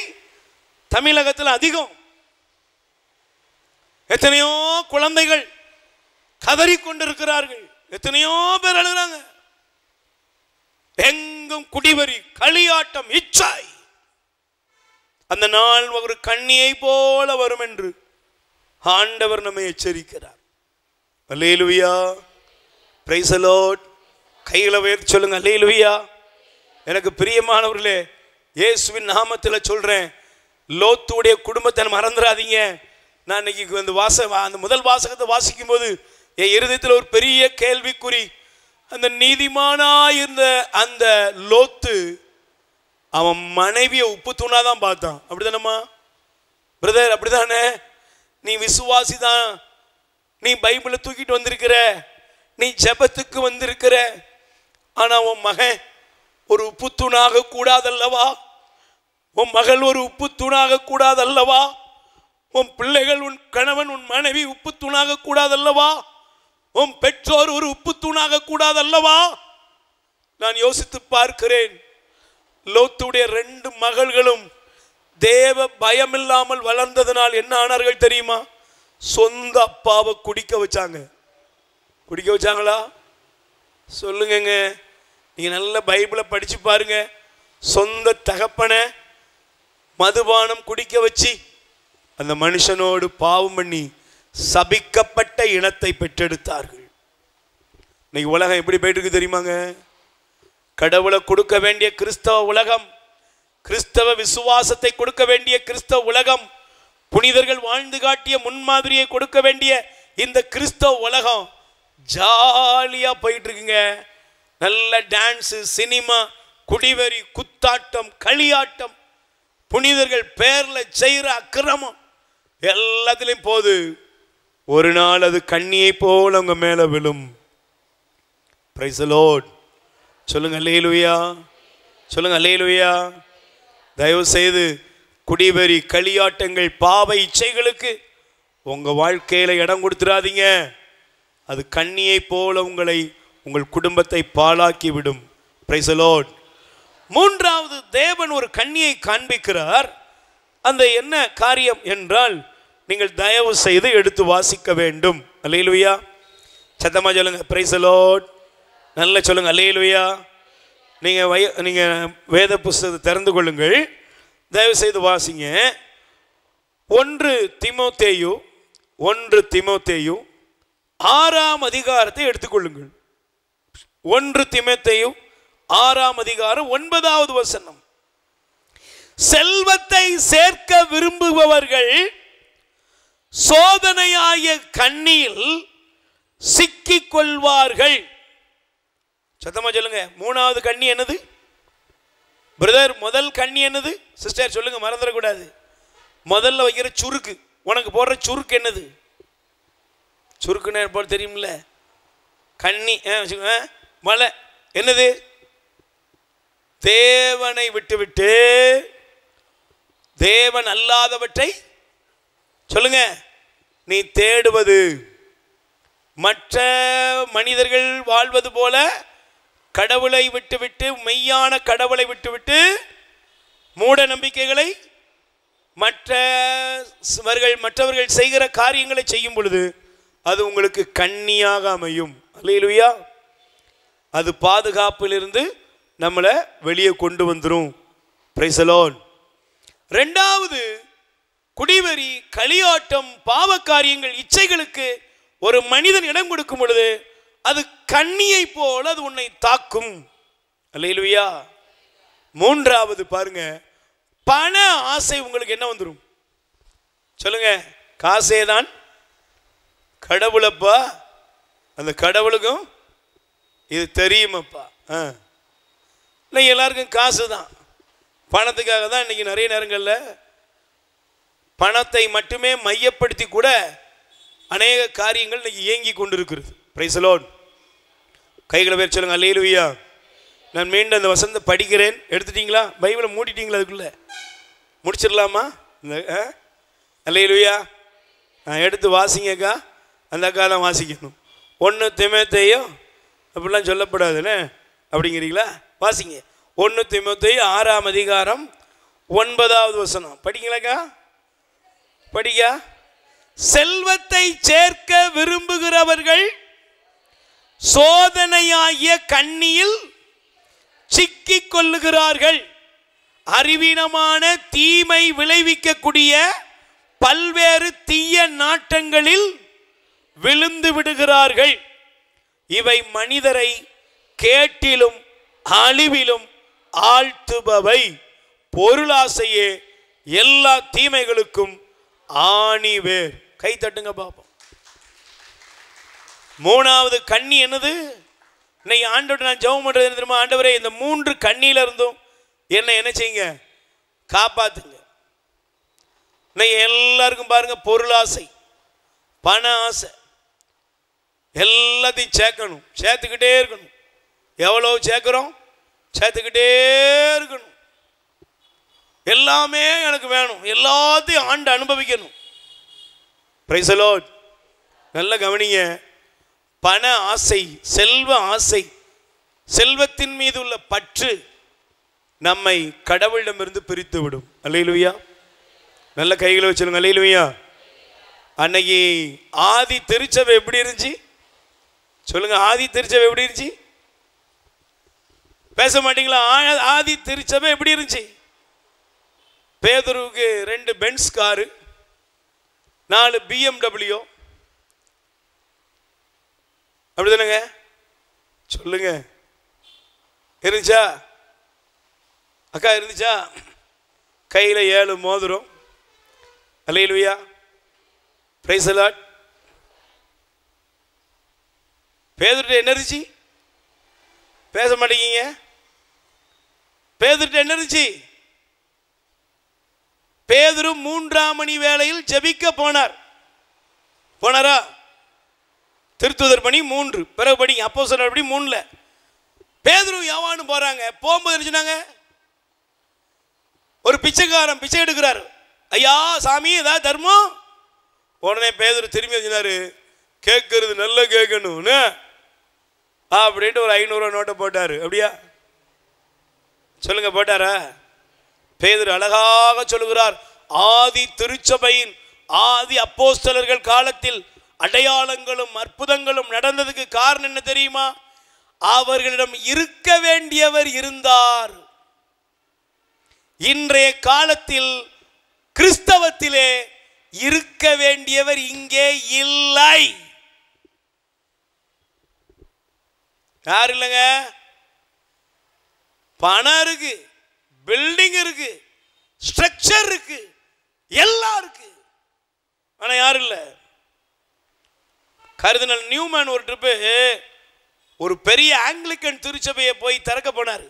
தமிழகத்தில் அதிகம். எத்தனையோ குழந்தைகள் கதறிக்கொண்டிருக்கிறார்கள். எத்தனையோ பேர் அழுகிறாங்க. எங்கும் குடிவரி, களியாட்டம், இச்சாய். அந்த நாள் ஒரு கண்ணியை போல வரும் என்று ஆண்டவர் நம்மை எச்சரிக்கிறார். அல்லேலூயா. Praise the Lord. கைகளை உயர்த்தி சொல்லுங்க அல்லேலூயா. எனக்கு பிரியமானவர்களே, இயேசுவின் நாமத்தில் சொல்றேன், லோத்துடைய குடும்பத்தை மறந்துடாதீங்க. நான் இன்னைக்கு அந்த முதல் வாசகத்தை வாசிக்கும் போது என் இருதயத்தில் ஒரு பெரிய கேள்விக்குறி. அந்த நீதிமானாயிருந்த அந்த லோத்து அவன் மனைவியை உப்பு தூணாதான் பார்த்தான். அப்படிதானம்மா பிரதர்? அப்படிதானே? நீ விசுவாசி தான், நீ பைபிளை தூக்கிட்டு வந்திருக்கிற, நீ ஜெபத்துக்கு வந்திருக்கிற, ஆனா உன் மகன் ஒரு உப்பு தூணாக கூடாதல்லவா? உன் மகள் ஒரு உப்பு தூணாக கூடாதல்லவா? உன் பிள்ளைகள், உன் கணவன், உன் மனைவி உப்பு தூணாக கூடாதல்லவா? உன் பெற்றோர் ஒரு உப்பு தூணாக கூடாதல்லவா? நான் யோசித்து பார்க்கிறேன். லோத்துடைய 2 மகள்களும் தேவ பயமில்லாமல் வளர்ந்ததனால் என்ன ஆனார்கள் தெரியுமா? சொந்த அப்பாவை குடிக்க வச்சாங்க. குடிக்க வச்சாங்களா? சொல்லுங்க. நீங்க நல்ல பைபிளை படிச்சு பாருங்க. சொந்த தகப்பனை மதுபானம் குடிக்க வச்சு அந்த மனுஷனோடு பாவம் பண்ணி சபிக்கப்பட்ட இனத்தை பெற்றெடுத்தார்கள். இன்னைக்கு உலகம் எப்படி போயிட்டு இருக்கு தெரியுமாங்க? கடவுளை கொடுக்க வேண்டிய கிறிஸ்தவ உலகம், கிறிஸ்தவ விசுவாசத்தை கொடுக்க வேண்டிய கிறிஸ்தவ உலகம், புனிதர்கள் வாழ்ந்து காட்டிய முன்மாதிரியை கொடுக்க வேண்டிய இந்த கிறிஸ்தவ உலகம் ஜாலியா போயிட்டு இருக்குங்க. நல்ல டான்ஸு, சினிமா, குடிவெறி, குத்தாட்டம், களியாட்டம், புனிதர்கள் பேர்ல செய்கிற அக்கிரமம் எல்லாத்திலையும் போது ஒரு நாள் அது கண்ணியை போல உங்க மேல விழும். Price the lord. சொல்லுங்க அல்லேலூயா. சொல்லுங்க அல்லேலூயா. தயவு செய்து குடிவெறி, களியாட்டங்கள், பாவ இச்சைகளுக்கு உங்க வாழ்க்கையில இடம் கொடுத்துடாதீங்க. அது கண்ணியை போல உங்களை, உங்கள் குடும்பத்தை பாழாக்கி விடும். Price the Lord. மூன்றாவது, தேவன் ஒரு கண்ணியை காண்பிக்கிறார். அந்த என்ன காரியம் என்றால், நீங்கள் தயவு செய்து எடுத்து வாசிக்க வேண்டும். அல்லேலூயா. சத்தமா சொல்லுங்க பிரைஸ் தி லார்ட். நல்ல சொல்லுங்க அல்லேலூயா. நீங்க வேத புஸ்தகத்தை திறந்து கொள்ளுங்கள், தயவு செய்து வாசிங்க. 1 தீமோத்தேயு 6ஆம் அதிகாரத்தை எடுத்துக்கொள்ளுங்கள். 1 தீமோத்தேயு 6ஆம் அதிகாரம் 9வது வசனம். செல்வத்தை சேர்க்க விரும்புபவர்கள் சோதனையாய கண்ணியில் சிக்கிக் கொள்வார்கள். சத்தமா சொல்லுங்க. 3வது கண்ணி என்னது பிரதர்? முதல் கண்ணி என்னது சிஸ்டர்? சொல்லுங்க, மறந்துடக்கூடாது. முதல்ல வைக்கிற சுருக்கு, உனக்கு போடுற சுருக்கு என்னது? சுருக்குன்னு போட தெரியுமில்ல? கண்ணி மலை என்னது? தேவனை விட்டுவிட்டு தேவன் அல்லாதவற்றை சொல்லுங்க நீ தேடுவது. மற்ற மனிதர்கள் வாழ்வது போல கடவுளை விட்டுவிட்டு, மெய்யான கடவுளை விட்டுவிட்டு மூட நம்பிக்கைகளை மற்றவர்கள் செய்கிற காரியங்களை செய்யும் பொழுது அது உங்களுக்கு கண்ணியாக அமையும். அல்லேலூயா. அது பாதுகாப்பிலிருந்து நம்மளை வெளியே கொண்டு வந்துடும். Price the Lord. ரெண்டாவது, குடிவெறி, களியாட்டம், பாவ காரியங்கள், இச்சைகளுக்கு ஒரு மனிதன் இடம் கொடுக்கும் பொழுது அது கண்ணியை போல அது உன்னை தாக்கும். அல்லேலூயா. மூன்றாவது பாருங்க, பண ஆசை உங்களுக்கு என்ன வந்துடும் சொல்லுங்க? காசே தான் கடவுளப்பா, அந்த கடவுளுக்கும் இது தெரியுமப்பா. இன்னைக்கு எல்லாருக்கும் காசு தான், பணத்துக்காக தான் இன்னைக்கு நிறைய நேரங்களில் பணத்தை மட்டுமே மையப்படுத்தி கூட அநேக காரியங்கள் இன்னைக்கு இயங்கி கொண்டிருக்கிறது. Price the Lord. கைகளை பேர் சொல்லுங்க அல்லேலூயா. நான் மீண்டும் அந்த வசனத்தை படிக்கிறேன். எடுத்துட்டீங்களா? பைபிளை மூடிட்டீங்களா? அதுக்குள்ளே முடிச்சிடலாமா? இந்த அல்லேலூயா. எடுத்து வாசிங்கக்கா. அந்த அக்கா தான் வாசிக்கணும். 1 தீமோத்தேயு அப்படிலாம் சொல்லப்படாதுன்னு அப்படிங்கிறீங்களா? வாசிங்க. 1 தீமோத்தேயு 6ஆம் அதிகாரம் 9வது வசனம் படிக்கலாக்கா. படிக்க. செல்வத்தை சேர்க்க விரும்புகிறவர்கள் சோதனையாகிய கண்ணியில் சிக்கிக் கொள்ளுகிறார்கள். அறிவீனமான தீமை விளைவிக்கக்கூடிய பல்வேறு தீய நாட்டங்களில் விழுந்து விடுகிறார்கள். இவை மனிதரை கேட்டிலும் அழிவிலும் ஆழ்த்துபவை. பொருளாசையே எல்லா தீமைகளுக்கும் ஆணிவேர். கை தட்டுங்க பாப்போம். மூணாவது கண்ணி என்னது? இன்னைக்கு ஆண்டவர்கிட்ட நான் ஜெபம் பண்றது என்ன தெரியுமா? ஆண்டவரே, இந்த 3 கண்ணியில இருந்தும் என்ன செய்யுங்க, காப்பாத்துங்க. இன்னைக்கு எல்லாருக்கும் பாருங்க, பொருளாசை, பண ஆசை, எல்லாத்தையும் சேர்க்கணும், சேர்த்துக்கிட்டே இருக்கணும். எவ்வளவு சேர்க்கிறோம்? சேர்த்துக்கிட்டே இருக்கணும். எல்லாமே எனக்கு வேணும், எல்லாத்தையும் ஆண்டு அனுபவிக்கணும். Price the lord. நல்ல கவனிங்க. பண ஆசை, செல்வ ஆசை, செல்வத்தின் மீது உள்ள பற்று நம்மை கடவுளிடமிருந்து பிரித்து விடும். அல்லேலூயா. நல்ல கைகளை வச்சிருங்க. அல்லேலூயா. அன்னைக்கு ஆதி திருச்சபை எப்படி இருந்துச்சு சொல்லுங்க? ஆதி திருச்சபை எப்படி இருந்துச்சு? பேச மாட்டீங்களா? ஆதி திருச்சபை எப்படி இருந்துச்சு? பேதுருவுக்கு 2 பென்ஸ் காரு, 4 BMW. அப்படிதானங்க? சொல்லுங்க. இருந்துச்சா அக்கா? இருந்துச்சா? கையில் 7 மோதிரம். அல்லேலூயா. Praise the Lord. பேதுருட்ட என்ன இருந்துச்சு? பேச மாட்டேங்க. பேதுருட்ட என்ன இருந்துச்சு? பேதுரு 3ஆம் மணி வேளையில் ஜெபிக்க போனாரா? திருத்துதர் பணி 3, பிறகு படி அப்போஸ்தலர் படி 3ல பேதுரு யோவானு போறாங்க. போகும்போது என்ன சொன்னாங்க? ஒரு பிச்சைக்காரன் பிச்சை எடுக்கிறாரு. ஐயா சாமி, ஏதாவது தர்மம். உடனே பேதுரு திரும்பி சொன்னாரு, கேட்கறது நல்லா கேட்கணும்னு அப்படின்ட்டு ஒரு 500 நோட்டை போட்டாரு. அப்படியா? சொல்லுங்க, போட்டாரா? பேதுரு அழகாக சொல்லுகிறார், ஆதி திருச்சபையின் ஆதி அப்போஸ்தலர்கள் காலத்தில் அடையாளங்களும் அற்புதங்களும் நடந்ததுக்கு காரணம் என்ன தெரியுமா? அவர்களிடம் இருக்க வேண்டியவர் இருந்தார். இன்றைய காலத்தில் கிறிஸ்தவத்திலே இருக்க வேண்டியவர் இங்கே இல்லை. யார் இல்லைங்க? பணம் இருக்கு, பில்டிங் இருக்கு, ஸ்ட்ரக்சர் இருக்கு, எல்லாம் இருக்கு, ஆனா யாரும் இல்லை. கர்தினல் நியூமன் ஒரு ட்ரிப்பு ஒரு பெரிய ஆங்கிலிக்கன் திருச்சபையை போய் திறக்க போனார்.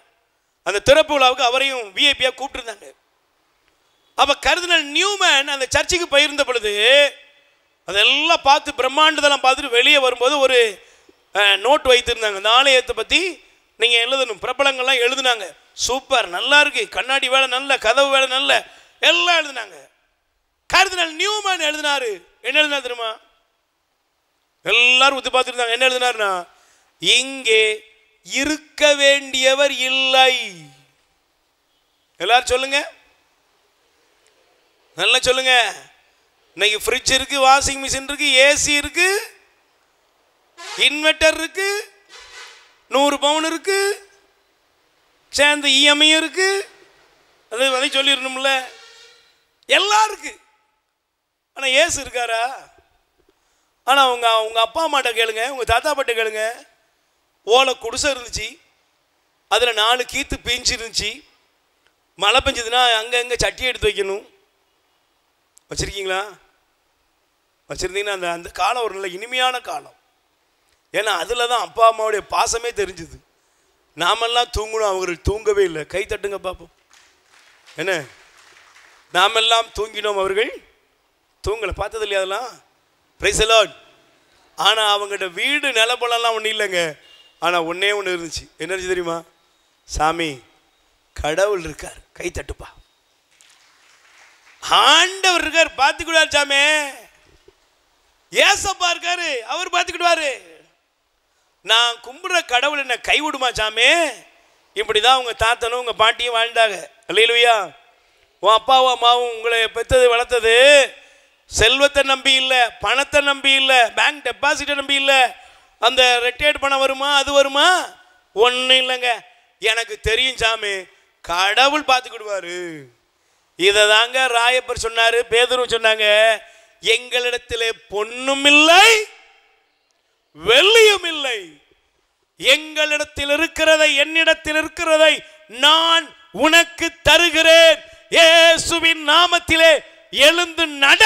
அந்த திறப்பு விழாவுக்கு அவரையும் விஐபியா கூப்பிட்டுருந்தாங்க. அப்ப கர்தினல் நியூமன் அந்த சர்ச்சுக்கு போயிருந்த பொழுது அதெல்லாம் பார்த்து பிரம்மாண்டதெல்லாம் பார்த்துட்டு வெளியே வரும்போது ஒரு நோட் வைத்திருந்தாங்க. இந்த ஆலயத்தை பற்றி நீங்கள் எழுதணும், பிரபலங்கள்லாம் எழுதுனாங்க. சூப்பர், நல்லா இருக்கு, கண்ணாடி வேலை நல்ல, கதவு வேலை நல்ல, எல்லாம் எழுதுனாங்க. கர்தினல் நியூமன் எழுதினாரு. என்ன எழுதினா தெரியுமா? எல்லாரும் ஒத்து பார்த்துருந்தாங்க. என்ன எழுதினாருன்னா, இங்கே இருக்க வேண்டியவர் இல்லை. எல்லாரும் சொல்லுங்க, நல்லா சொல்லுங்க. இன்னைக்கு ஃப்ரிட்ஜ் இருக்கு, வாஷிங் மிஷின் இருக்கு, ஏசி இருக்கு, இன்வெர்டர் இருக்கு, 100 பவுன் இருக்கு, சேர்ந்து இஎம்ஐ இருக்கு. அதை சொல்லிடணும்ல, எல்லாம் இருக்கு. ஆனால் ஏசு இருக்காரா? ஆனால் உங்க அப்பா அம்மாட்ட கேளுங்க, உங்க தாத்தா பாட்ட கேளுங்க. ஓலை குடிசை இருந்துச்சு, அதில் 4 கீத்து பிஞ்சு இருந்துச்சு. மழை பெஞ்சதுன்னா அங்கே சட்டி எடுத்து வைக்கணும். வச்சுருக்கீங்களா? வச்சுருந்தீங்கன்னா அந்த அந்த காலம் ஒரு நல்ல இனிமையான காலம். ஏன்னா அதில் தான் அப்பா அம்மாவுடைய பாசமே தெரிஞ்சுது. நாமெல்லாம் தூங்கணும், அவர்கள் தூங்கவே இல்லை. கை தட்டுங்க பார்ப்போம். என்ன, நாமெல்லாம் தூங்கினோம், அவர்கள் தூங்கலை. பார்த்தது இல்லையா அதெல்லாம்? Price the Lord. ஆனால் அவங்ககிட்ட வீடு நிலப்பலம்லாம் ஒன்றும் இல்லைங்க. ஆனால் ஒன்றே ஒன்று இருந்துச்சு. என்ன இருந்துச்சு தெரியுமா? சாமி, கடவுள் இருக்கார், கை தட்டுப்பா. ஆண்டவர் இருக்கார், பார்த்துக்கிடுவார். சாமி, ஏசப்பா இருக்காரு, அவர் பார்த்துக்கிடுவாரு. நான் கும்பிடுற கடவுள் என்ன கைவிடுமா சாமி? இப்படிதான் உங்க தாத்தனும் உங்க பாட்டியும் வாழ்ந்தாங்க. அல்லேலூயா. உன் அப்பாவும் அம்மாவும் உங்களை பெற்றது வளர்த்தது செல்வத்தை நம்பி இல்லை, பணத்தை நம்பி இல்லை, பேங்க் டெபாசிட்டை நம்பி இல்லை. அந்த ரிட்டையர்ட் பணம் வருமா, அது வருமா, ஒன்றும் இல்லைங்க. எனக்கு தெரியும் சாமி, கடவுள் பார்த்துக்கிடுவாரு. இதை தாங்க ராயப்பர் சொன்னாரு, பேதுரு சொன்னாங்க. எங்களிடத்திலே பொன்னும் இல்லை, வெள்ளியும் இல்லை, எங்களிடத்தில் இருக்கிறதை, என்னிடத்தில் இருக்கிறதை நான் உனக்கு தருகிறேன். இயேசுவின் நாமத்திலே எழுந்து நட.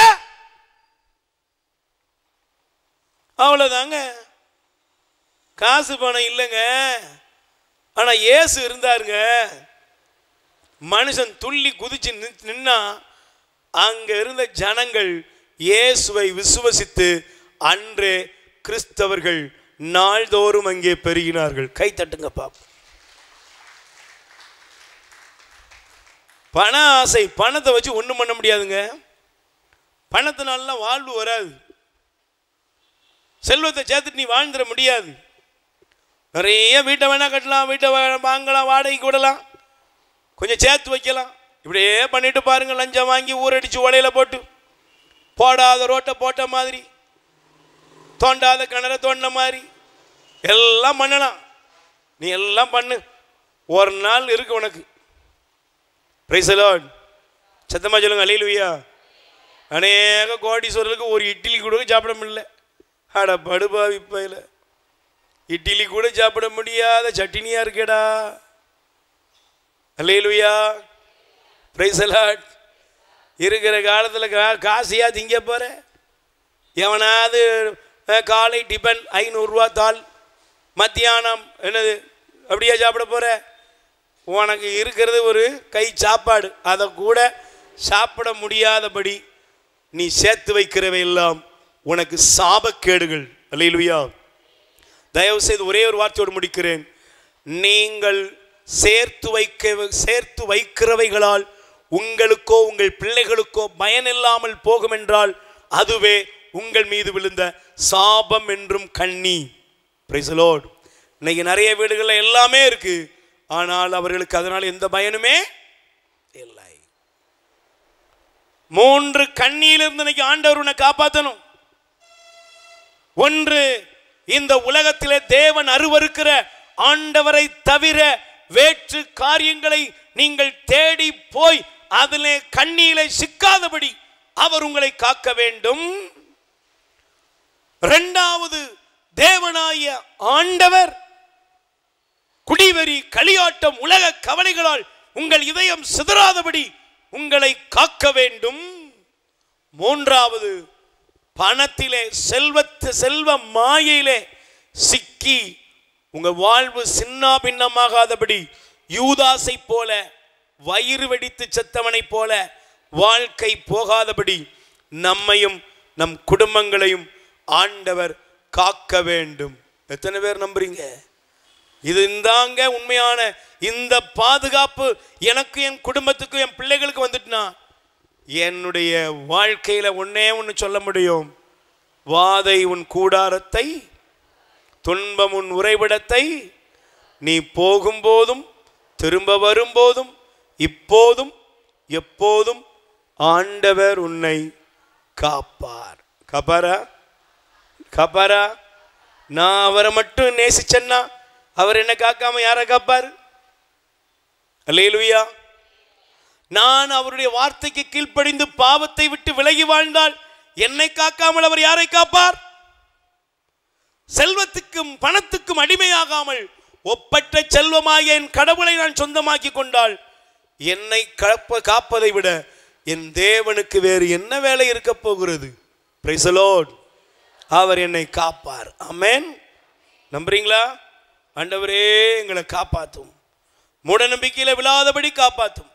அவ்வளவுதாங்க. காசு பணம் இல்லைங்க, ஆனா இயேசு இருந்தாருங்க. மனுஷன் துள்ளி குதிச்சு நின்னா அங்க இருந்த ஜனங்கள் இயேசுவை விசுவசித்து அன்றே கிறிஸ்தவர்கள் நாள்தோறும் அங்கே பெருகினார்கள். கை தட்டுங்க பாப்போம். பண ஆசை, பணத்தை வச்சு ஒன்றும் பண்ண முடியாதுங்க. பணத்தினால வாழ்வு வராது. செல்வத்தை சேர்த்துட்டு நீ வாழ்ந்துட முடியாது. நிறைய வீட்டை வேணா கட்டலாம், வீட்டை வாங்கலாம், வாடகைக்கு விடலாம், கொஞ்சம் சேர்த்து வைக்கலாம். இப்படியே பண்ணிட்டு பாருங்க. லஞ்சம் வாங்கி ஊரடிச்சு உலையில போட்டு, போடாத ரோட்டை போட்ட மாதிரி, தோண்டாத கிணற தோண்ட மாதிரி எல்லாம் பண்ணலாம். நீ எல்லாம் பண்ணு, ஒரு நாள் இருக்கு உனக்கு. Price the lord. சத்தமா சொல்லுங்க அல்லேலூயா. அநேக கோடீஸ்வரர்களுக்கு ஒரு இட்லி கூட சாப்பிட முடியல. அட படுபாவி பையில, இட்லி கூட சாப்பிட முடியாத சட்டினியா இருக்கேடா. அல்லேலூயா. Praise the lord. இருக்கிற காலத்தில் காசியா திங்க போற? எவனாவது காலை டிபன் 500 ரூபா தாள், மத்தியானம் என்னது அப்படியே சாப்பிட போற? உனக்கு இருக்கிறது ஒரு கை சாப்பாடு, அதை கூட சாப்பிட முடியாதபடி நீ சேர்த்து வைக்கிறவை எல்லாம் உனக்கு சாபக்கேடுகள். அல்லேலூயா. தயவு செய்து ஒரே ஒரு வார்த்தையோடு முடிக்கிறேன். நீங்கள் சேர்த்து வைக்கிறவைகளால் உங்களுக்கோ உங்கள் பிள்ளைகளுக்கோ பயனில்லாமல் போகும் என்றால் அதுவே உங்கள் மீது விழுந்த சாபம் என்றும் கண்ணி. Price the lord. இன்னைக்கு நிறைய வீடுகளில் எல்லாமே இருக்கு, ஆனால் அவர்களுக்கு அதனால் எந்த பயனுமே இல்லை. 3 கண்ணியிலிருந்து இன்னைக்கு ஆண்டவர் உன்னை காப்பாற்றணும். 1, இந்த உலகத்திலே தேவன் அருவருக்கிற ஆண்டவரை தவிர வேற்று காரியங்களை நீங்கள் தேடி போய் அதிலே கண்ணியிலே சிக்காதபடி அவர் உங்களை காக்க வேண்டும். 2வது, தேவனாய ஆண்டவர் குடிவெறி, களியாட்டம், உலக கவலைகளால் உங்கள் இதயம் சிதறாதபடி உங்களை காக்க வேண்டும். 3வது, பணத்திலே செல்வ மாயையிலே சிக்கி உங்க வாழ்வு சின்ன பின்னமாகாதபடி, யூதாசை போல வயிறு வெடித்து செத்தவனை போல வாழ்க்கை போகாதபடி நம்மையும் நம் குடும்பங்களையும் ஆண்டவர் காக்க வேண்டும். எத்தனை பேர் நம்புறீங்க? இது இந்தாங்க உண்மையான இந்த பாதுகாப்பு எனக்கு, என் குடும்பத்துக்கு, என் பிள்ளைகளுக்கு வந்துட்டுனா என்னுடைய வாழ்க்கையில ஒன்னே ஒன்று சொல்ல முடியும். வாதை உன் கூடாரத்தை, துன்பம் உன் உறைவிடத்தை, நீ போகும்போதும் திரும்ப வரும்போதும் இப்போதும் எப்போதும் ஆண்டவர் உன்னை காப்பார். காப்பாரா? காப்பாரா? நான் அவரை மட்டும் நேசிச்சேன்னா அவர் என்ன காக்காம யாரை காப்பார்? அல்லேலூயா. நான் அவருடைய வார்த்தைக்கு கீழ்ப்படிந்து பாவத்தை விட்டு விலகி வாழ்ந்தால் என்னை காக்காமல் அவர் யாரை காப்பார்? செல்வத்துக்கும் பணத்துக்கும் அடிமையாகாமல் ஒப்பற்ற செல்வமாகிய என் கடவுளை நான் சொந்தமாக்கி கொண்டால் என்னை காப்பதை விட என் தேவனுக்கு வேறு என்ன வேலை இருக்க போகிறது? Price the Lord. அவர் என்னை காப்பார். ஆமென். நம்புறீங்களா? ஆண்டவரே எங்களை காப்பாற்றும். மூட நம்பிக்கையில விழாதபடி காப்பாற்றும்.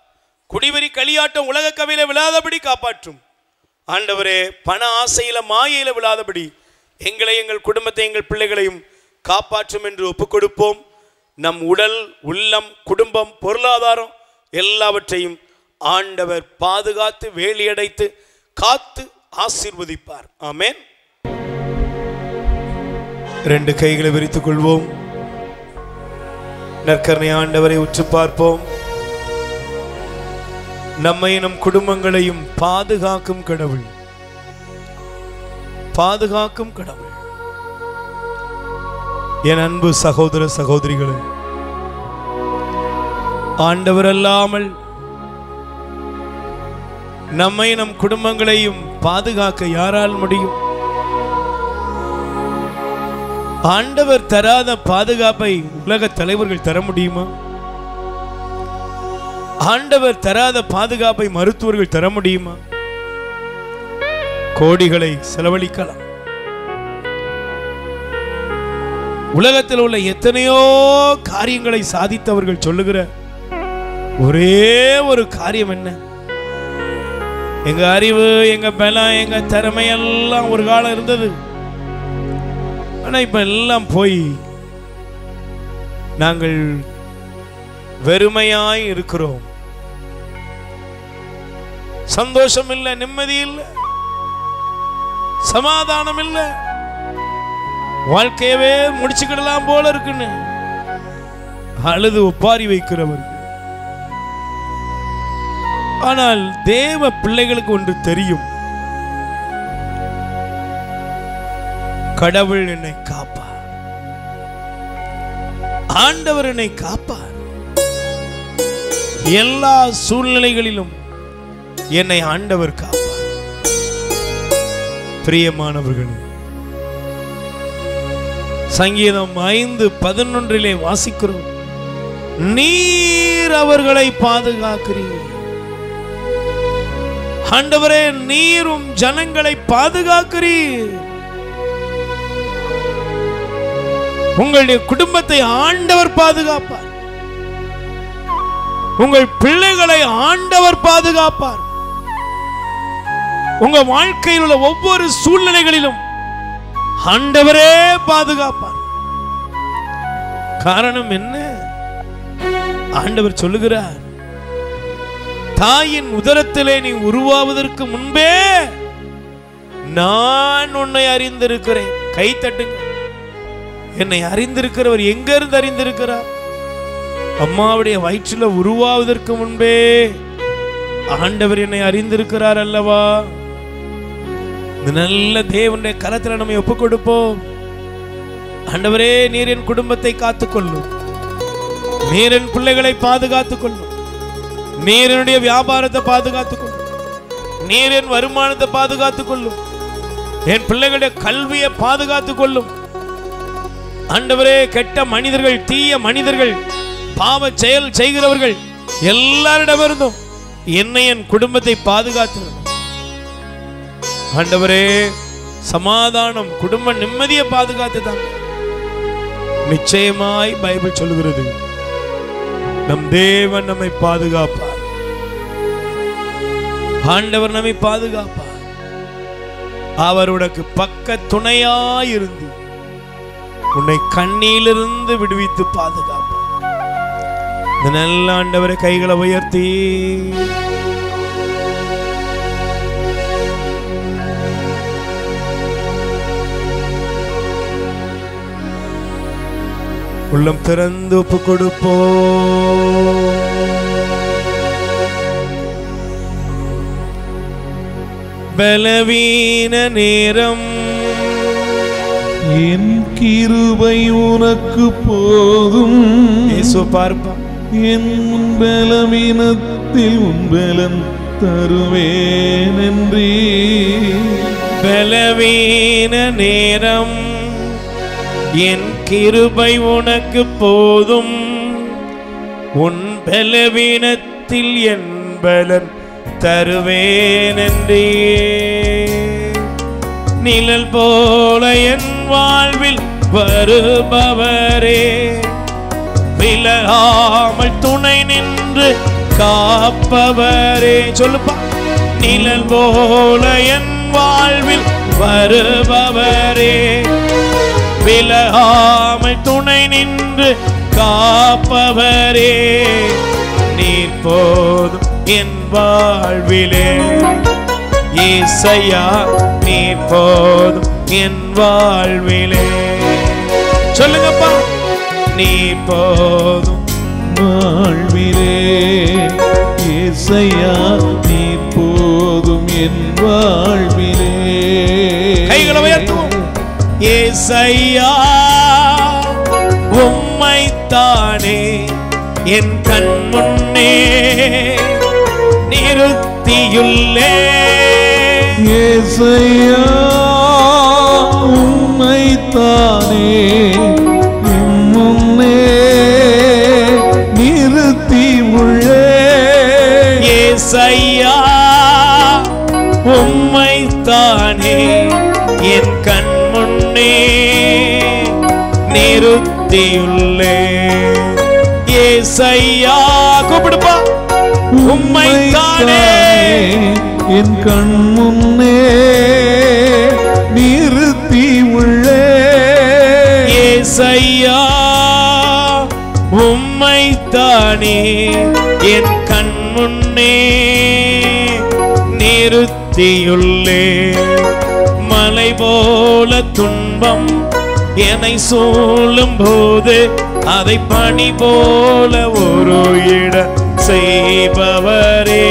குடிவெறி களியாட்டம் உலக கவியில விழாதபடி காப்பாற்றும். ஆண்டவரே பண ஆசையில மாயையில விழாதபடி எங்களை, எங்கள் குடும்பத்தை, எங்கள் பிள்ளைகளையும் காப்பாற்றும் என்று ஒப்புக் கொடுப்போம். நம் உடல், உள்ளம், குடும்பம், பொருளாதாரம் எல்லாவற்றையும் ஆண்டவர் பாதுகாத்து வேலியடைத்து காத்து ஆசீர்வதிப்பார். ஆமென். 2 கைகளை விரித்துக் கொள்வோம். நற்கருணை ஆண்டவரை உற்று பார்ப்போம். நம்மை, நம் குடும்பங்களையும் பாதுகாக்கும் கடவுள், பாதுகாக்கும் கடவுள். என் அன்பு சகோதர சகோதரிகளே, ஆண்டவர் அல்லாமல் நம்மை, நம் குடும்பங்களையும் பாதுகாக்க யாரால் முடியும்? ஆண்டவர் தராத பாதுகாப்பை உலக தலைவர்கள் தர முடியுமா? ஆண்டவர் தராத பாதுகாப்பை மருத்துவர்கள் தர முடியுமா? கோடிகளை செலவழிக்கலாம். உலகத்தில் உள்ள எத்தனையோ காரியங்களை சாதித்தவர்கள் சொல்லுகிற ஒரே ஒரு காரியம் என்ன? எங்க அறிவு, எங்க பலம், எங்க திறமை எல்லாம் ஒரு காலம் இருந்தது. ஆனா இப்ப எல்லாம் போய் நாங்கள் வெறுமையாய் இருக்கிறோம். சந்தோஷம் இல்லை, நிம்மதி இல்லை, சமாதானம் இல்லை, வாழ்க்கையவே முடிச்சுக்கிடலாம் போல இருக்குன்னு அழுது ஒப்பாரி வைக்கிறவர்கள். ஆனால் தேவ பிள்ளைகளுக்கு ஒன்று தெரியும், கடவுள் என்னை காப்பார், ஆண்டவர் என்னை காப்பார். எல்லா சூழ்நிலைகளிலும் என்னை ஆண்டவர் காப்பார். பிரியமானவர்களே, சங்கீதம் 5:11 வாசிக்கிறோம், நீர் அவர்களை பாதுகாக்கிறீர். ஆண்டவரே, நீரும் ஜனங்களை பாதுகாக்கிறீர். உங்களுடைய குடும்பத்தை ஆண்டவர் பாதுகாப்பார். உங்கள் பிள்ளைகளை ஆண்டவர் பாதுகாப்பார். உங்க வாழ்க்கையில் உள்ள ஒவ்வொரு சூழ்நிலைகளிலும் ஆண்டவரே பாதுகாப்பார். காரணம் என்ன? ஆண்டவர் சொல்லுகிறார், தாயின் உதரத்திலே நீ உருவாவதற்கு முன்பே நான் உன்னை அறிந்திருக்கிறேன். கை தட்டுங்க. என்னை அறிந்திருக்கிறவர் எங்க இருந்து அறிந்திருக்கிறார்? அம்மாவுடைய வயிற்றில் உருவாவதற்கு முன்பே ஆண்டவர் என்னை அறிந்திருக்கிறார் அல்லவா? நல்ல தேவனுடைய கரத்தில் நம்மை ஒப்புக் கொடுப்போம். ஆண்டவரே, நீர் என் குடும்பத்தை காத்துக்கொள்ளும், நீர் என் பிள்ளைகளை பாதுகாத்துக் கொள்ளும், நீர் என்னுடைய வியாபாரத்தை பாதுகாத்துக் கொள்ளும், நீர் என் வருமானத்தை பாதுகாத்துக் கொள்ளும், என் பிள்ளைகளுடைய கல்வியை பாதுகாத்துக் கொள்ளும். ஆண்டவரே, கெட்ட மனிதர்கள், தீய மனிதர்கள், பாவ செயல் செய்கிறவர்கள் எல்லாரிடமிருந்தும் என்னை, என் குடும்பத்தை பாதுகாத்து. ஆண்டவரே, சமாதானம், குடும்ப நிம்மதியை பாதுகாத்து தாங்க. நிச்சயமாய் பைபிள் சொல்லுகிறது, நம் தேவன் நம்மை பாதுகாப்பார். ஆண்டவர் நம்மை பாதுகாப்பார். அவர் உனக்கு பக்க துணையாயிருந்து உன்னை கண்ணியிலிருந்து விடுவித்து பாதுகாப்பார். நல்ல ஆண்டவரை கைகளை உயர்த்தி உள்ளம் திறந்து ஒப்பு கொடுப்போம். பலவீன நேரம்
என் கிருபை உனக்கு போதும்.
இயேசு பார்ப்பா,
என் பலவீனத்தில் உன் பலன் தருவேன் என்றே.
பலவீன நேரம் என் கிருபை உனக்கு போதும், உன் பலவீனத்தில் என் பலன் தருவேன் என்றே. நிழல் போல என் வாழ்வில் வருபவரே, விலகாமல் துணை நின்று காப்பவரே. சொல்லுப்பா. நிழல் போல என் வாழ்வில் வருபவரே, விலகாமல் துணை நின்று காப்பவரே. நீர் போதும் என் வாழ்விலே, ஏசையா நீர் போதும் என் வாழ்விலே. சொல்லுங்கப்பா. நீர் போதும்
வாழ்விலே, ஏசையா நீர் போதும் என் வாழ்விலே.
கைகளை உயர்த்துவோம். ஏசையா உம்மைத்தானே என் கண் முன்னே நிறுத்தியுள்ளே.
ஏசையா உம்மைத்தானே என் முன்னே நிறுத்தி உள்ளே.
ஏசையா உம்மைத்தானே என் கண் முன்னே நிறுத்தியுள்ளே. ஏசையா கூப்பிடுப்பா. உம்மைத்தானே
என் கண் முன்னே நிறுத்தி உள்ளே.
ஏசையா உம்மைத்தானே என் கண் முன்னே நிறுத்தியுள்ளே. மலை போல துன்பம் என்னை சூழும் போது அதை பனி போல ஒரு இட செய்பவரே.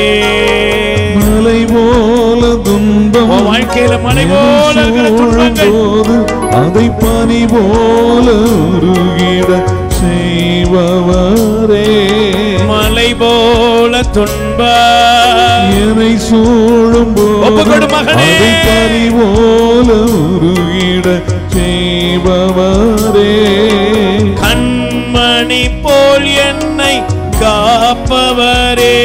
மலை போல துன்பம்
வாழ்க்கையில மலை போல
போது அதை பனி போல உருகிட செய்பவரே.
மலை போல துன்ப
என்னை சூழும் போது அதை பனி போல உருகிட செய்பவரே.
கண்மணி போல் என்னை காப்பவரே.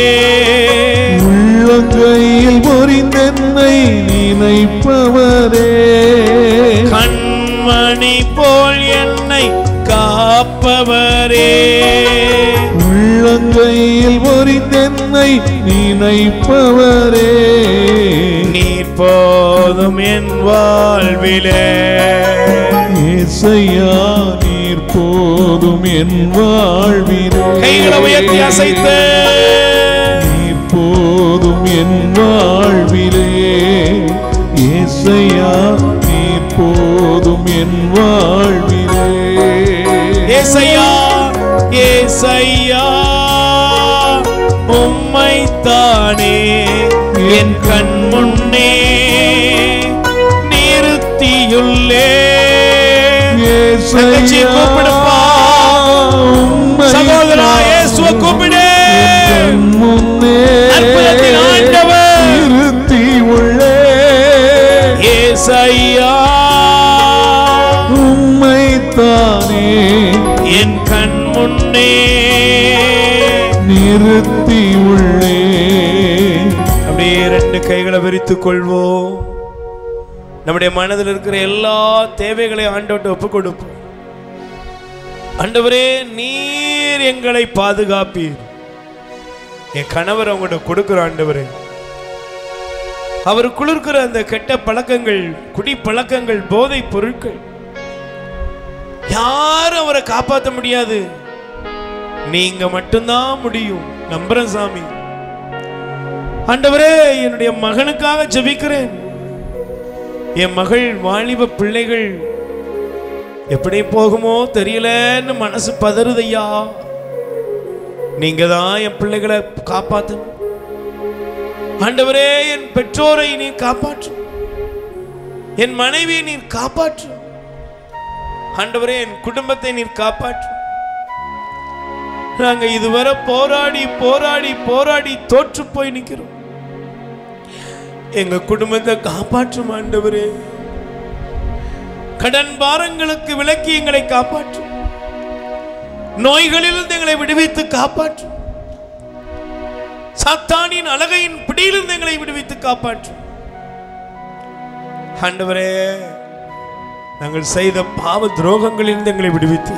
உள்ளங்கையில் பொறிந்தென்னை நினைப்பவரே.
கண்மணி போல் என்னை காப்பவரே.
உள்ளங்கையில் பொறிந்தென்னை நினைப்பவரே.
நீர் போதும் என் வாழ்விலே.
ஏசையா நீர் போதும் என் வாழ்விலே.
கைகளை உயர்த்தி அசைத்து.
நீர் போதும் என் வாழ்விலே. ஏசையா நீர் போதும் என் வாழ்விலே.
ஏசையா ஏசையா உம்மைத்தானே என் கண் முன்னே நிறுத்தியுள்ளே. தங்கச்சி கூப்பிடுப்பா. சகோதரா இயேசுவை கூப்பிடு. அற்புதத்தின் ஆண்டவர்
நிறுத்தி உள்ளே.
ஏசையா
உம்மைத்தானே
என் கண் முன்னே
நிறுத்தி உள்ளே.
அப்படியே ரெண்டு கைகளை விரித்துக் கொள்வோம். நம்முடைய மனதில் இருக்கிற எல்லா தேவைகளையும் ஆண்டவர்கிட்ட ஒப்புக் கொடுப்போம். ஆண்டவரே நீர் எங்களை பாதுகாப்பீர். என் கணவர் அவங்கள்ட்ட கொடுக்கிற ஆண்டவரே, அவருக்குள்ள இருக்கிற அந்த கெட்ட பழக்கங்கள், குடி பழக்கங்கள், போதை பொருட்கள், யாரும் அவரை காப்பாற்ற முடியாது. நீங்க மட்டும்தான் முடியும். நம்புறேன் சாமி. ஆண்டவரே என்னுடைய மகனுக்காக ஜெபிக்கிறேன். என் மகள் வாலிப பிள்ளைகள் எப்படி போகுமோ தெரியலன்னு மனசு பதறுதையா. நீங்க தான் என் பிள்ளைகளை காப்பாத்தணும். ஆண்டவரே, என் பெற்றோரை நீர் காப்பாற்றும், என் மனைவியை நீர் காப்பாற்றும். ஆண்டவரே, என் குடும்பத்தை நீர் காப்பாற்றும். நாங்க இதுவரை போராடி போராடி போராடி தோற்று போய் நிக்கிறோம். எங்க குடும்பத்தை காப்பாற்றும் ஆண்டவரே. கடன் பாரங்களுக்கு விலக்கி எங்களை காப்பாற்றும். நோய்களிலிருந்து எங்களை விடுவித்து காப்பாற்றும். சாத்தானின் அலகையின் பிடியிலிருந்து எங்களை விடுவித்து காப்பாற்றும். ஆண்டவரே, நாங்கள் செய்த பாவ துரோகங்களிலிருந்து எங்களை விடுவித்து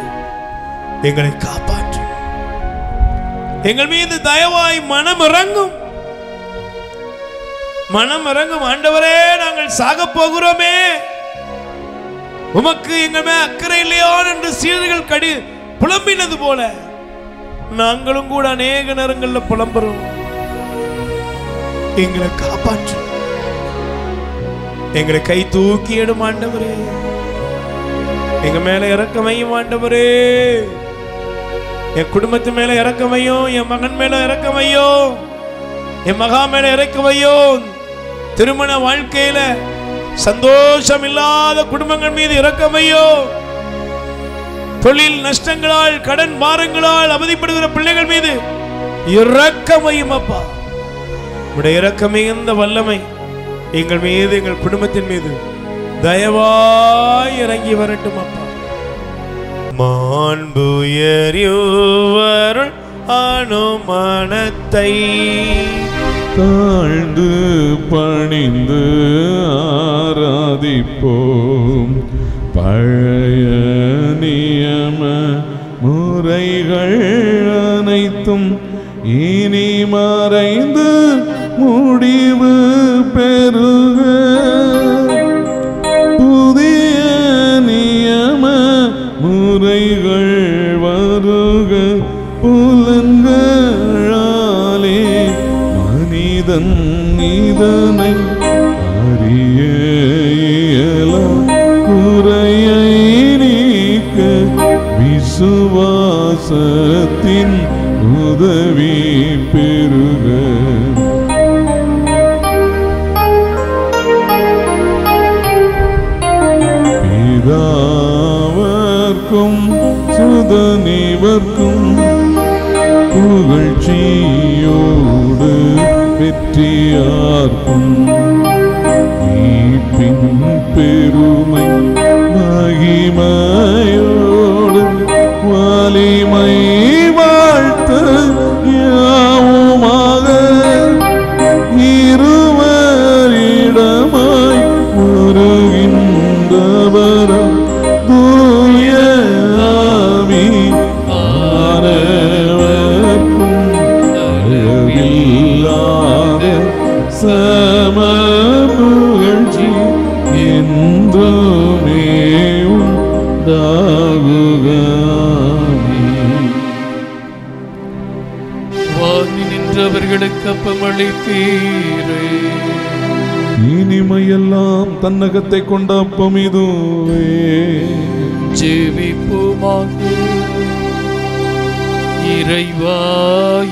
எங்களை காப்பாற்றும். எங்கள் மீது தயவாய் மனம் இறங்கும், மனம் இறங்கும். ஆண்டவரே, நாங்கள் சாக போகிறோமே, உமக்கு எங்கள் மேல் அக்கறை இல்லையோ என்று சீடர்கள் புலம்பினது போல நாங்களும் கூட அநேக நேரங்களில் புலம்புறோம். எங்களை காப்பாற்றும். எங்களை கை தூக்கி எடும் ஆண்டவரே. எங்க மேல இரக்கமையும் ஆண்டவரே. என் குடும்பத்து மேல இரக்கமையும், என் மகன் மேல இரக்கமையும், என் மகா மேல இரக்கமையும். திருமண வாழ்க்கையில சந்தோஷம் இல்லாத குடும்பங்கள் மீது இரக்கமையோ. தொழில் நஷ்டங்களால் கடன் பாரங்களால் அவதிப்படுகிற பிள்ளைகள் மீது இரக்கமையும் அப்பா. உடைய இரக்கமே இந்த வல்லமை எங்கள் மீது, எங்கள் குடும்பத்தின் மீது தயவாய் இறங்கி வரட்டும் அப்பா. மாண்புயர்வருள் அனுமானத்தை
தாழ்ந்து பணிந்து ஆராதிப்போம். பழைய நியம முறைகள் அனைத்தும் இனி மறைந்து முடிவு பெறுக. புதிய நியம முறைகள் வருக. புலன்களாலே மனிதன் இதனை அறிய இயலாம். குறையை நீக்க விசுவாசத்தின் உதவி பெறுக. பிதாவர்க்கும் சுதனிவர்க்கும் புகழ்ச்சியோடு வெற்றியார்க்கும் மீட்பின் பெருமை மகிமையோடு வலிமை வாழ்த்து யாவுமாக இருவரிடமாய் வருகின்றவரும் தூய ஆவி ஆனவர்க்கும் அளவில்லாத சம புகழ்ச்சி என்றுமே உண்டாகுக.
வாங்கி நின்றவர்களுக்கு அப்பமளித்தீரே.
இனிமையெல்லாம் தன்னகத்தை கொண்ட அப்பம் இதுவே.
ஜெபிப்போமாக. இறைவா,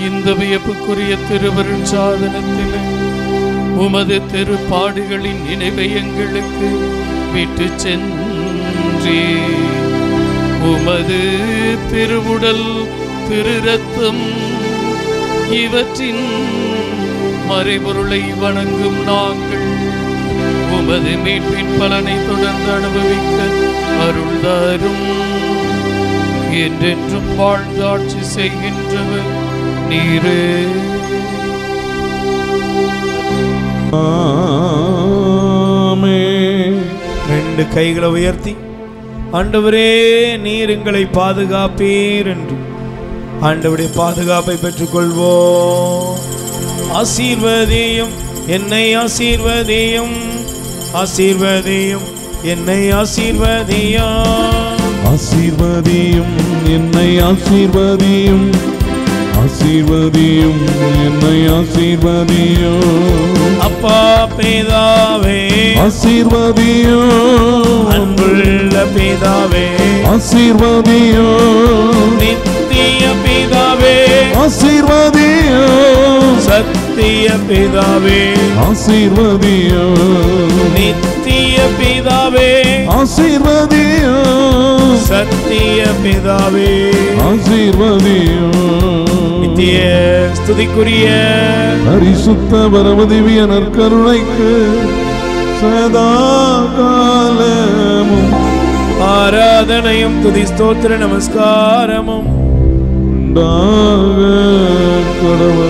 இந்த வியப்புக்குரிய திருவருள் சாதனத்தில் உமது திருப்பாடுகளின் நினைவை எங்களுக்கு விட்டு சென்றே. உமது திருவுடல் திரு ரத்தம் இவற்றின் மறைபொருளை வணங்கும் நாங்கள் உமது மீட்பின் பலனை தொடர்ந்து அனுபவிக்க அருள் தரும். என்றென்றும் வாழ்ந்தாட்சி செய்கின்றவர் நீரே.
ஆமென்.
ரெண்டு கைகளை உயர்த்தி, ஆண்டவரே நீர் எங்களை பாதுகாப்பீர் என்று ஆண்டவருடைய பாதுகாப்பை பெற்றுக்கொள்வோம். ஆசீர்வதியும் என்னை, ஆசீர்வதியும் ஆசீர்வதியும் என்னை, ஆசீர்வதியும்
ஆசீர்வதியும் என்னை, ஆசீர்வதியும் ஆசீர்வதியும் என்னை, ஆசீர்வதியும்
அப்பா பிதாவே,
ஆசீர்வதியும்
அன்புள்ள பிதாவே,
ஆசீர்வதியும்
நித்திய பிதாவே,
ஆசீர்வதியும்
சத்திய பிதாவே
ஆசீர்வதியோ
நித்திய பிதாவே
ஆசீர்வதியோ
சத்திய பிதாவே
ஆசீர்வதியோ
நித்திய ஸ்துதிக்குரிய
பரிசுத்த பரமதிவிய நற்கருணைக்கு சதா காலமும்
ஆராதனையும் துதி ஸ்தோத்திர நமஸ்காரமும்
உண்டாக கடவுள்.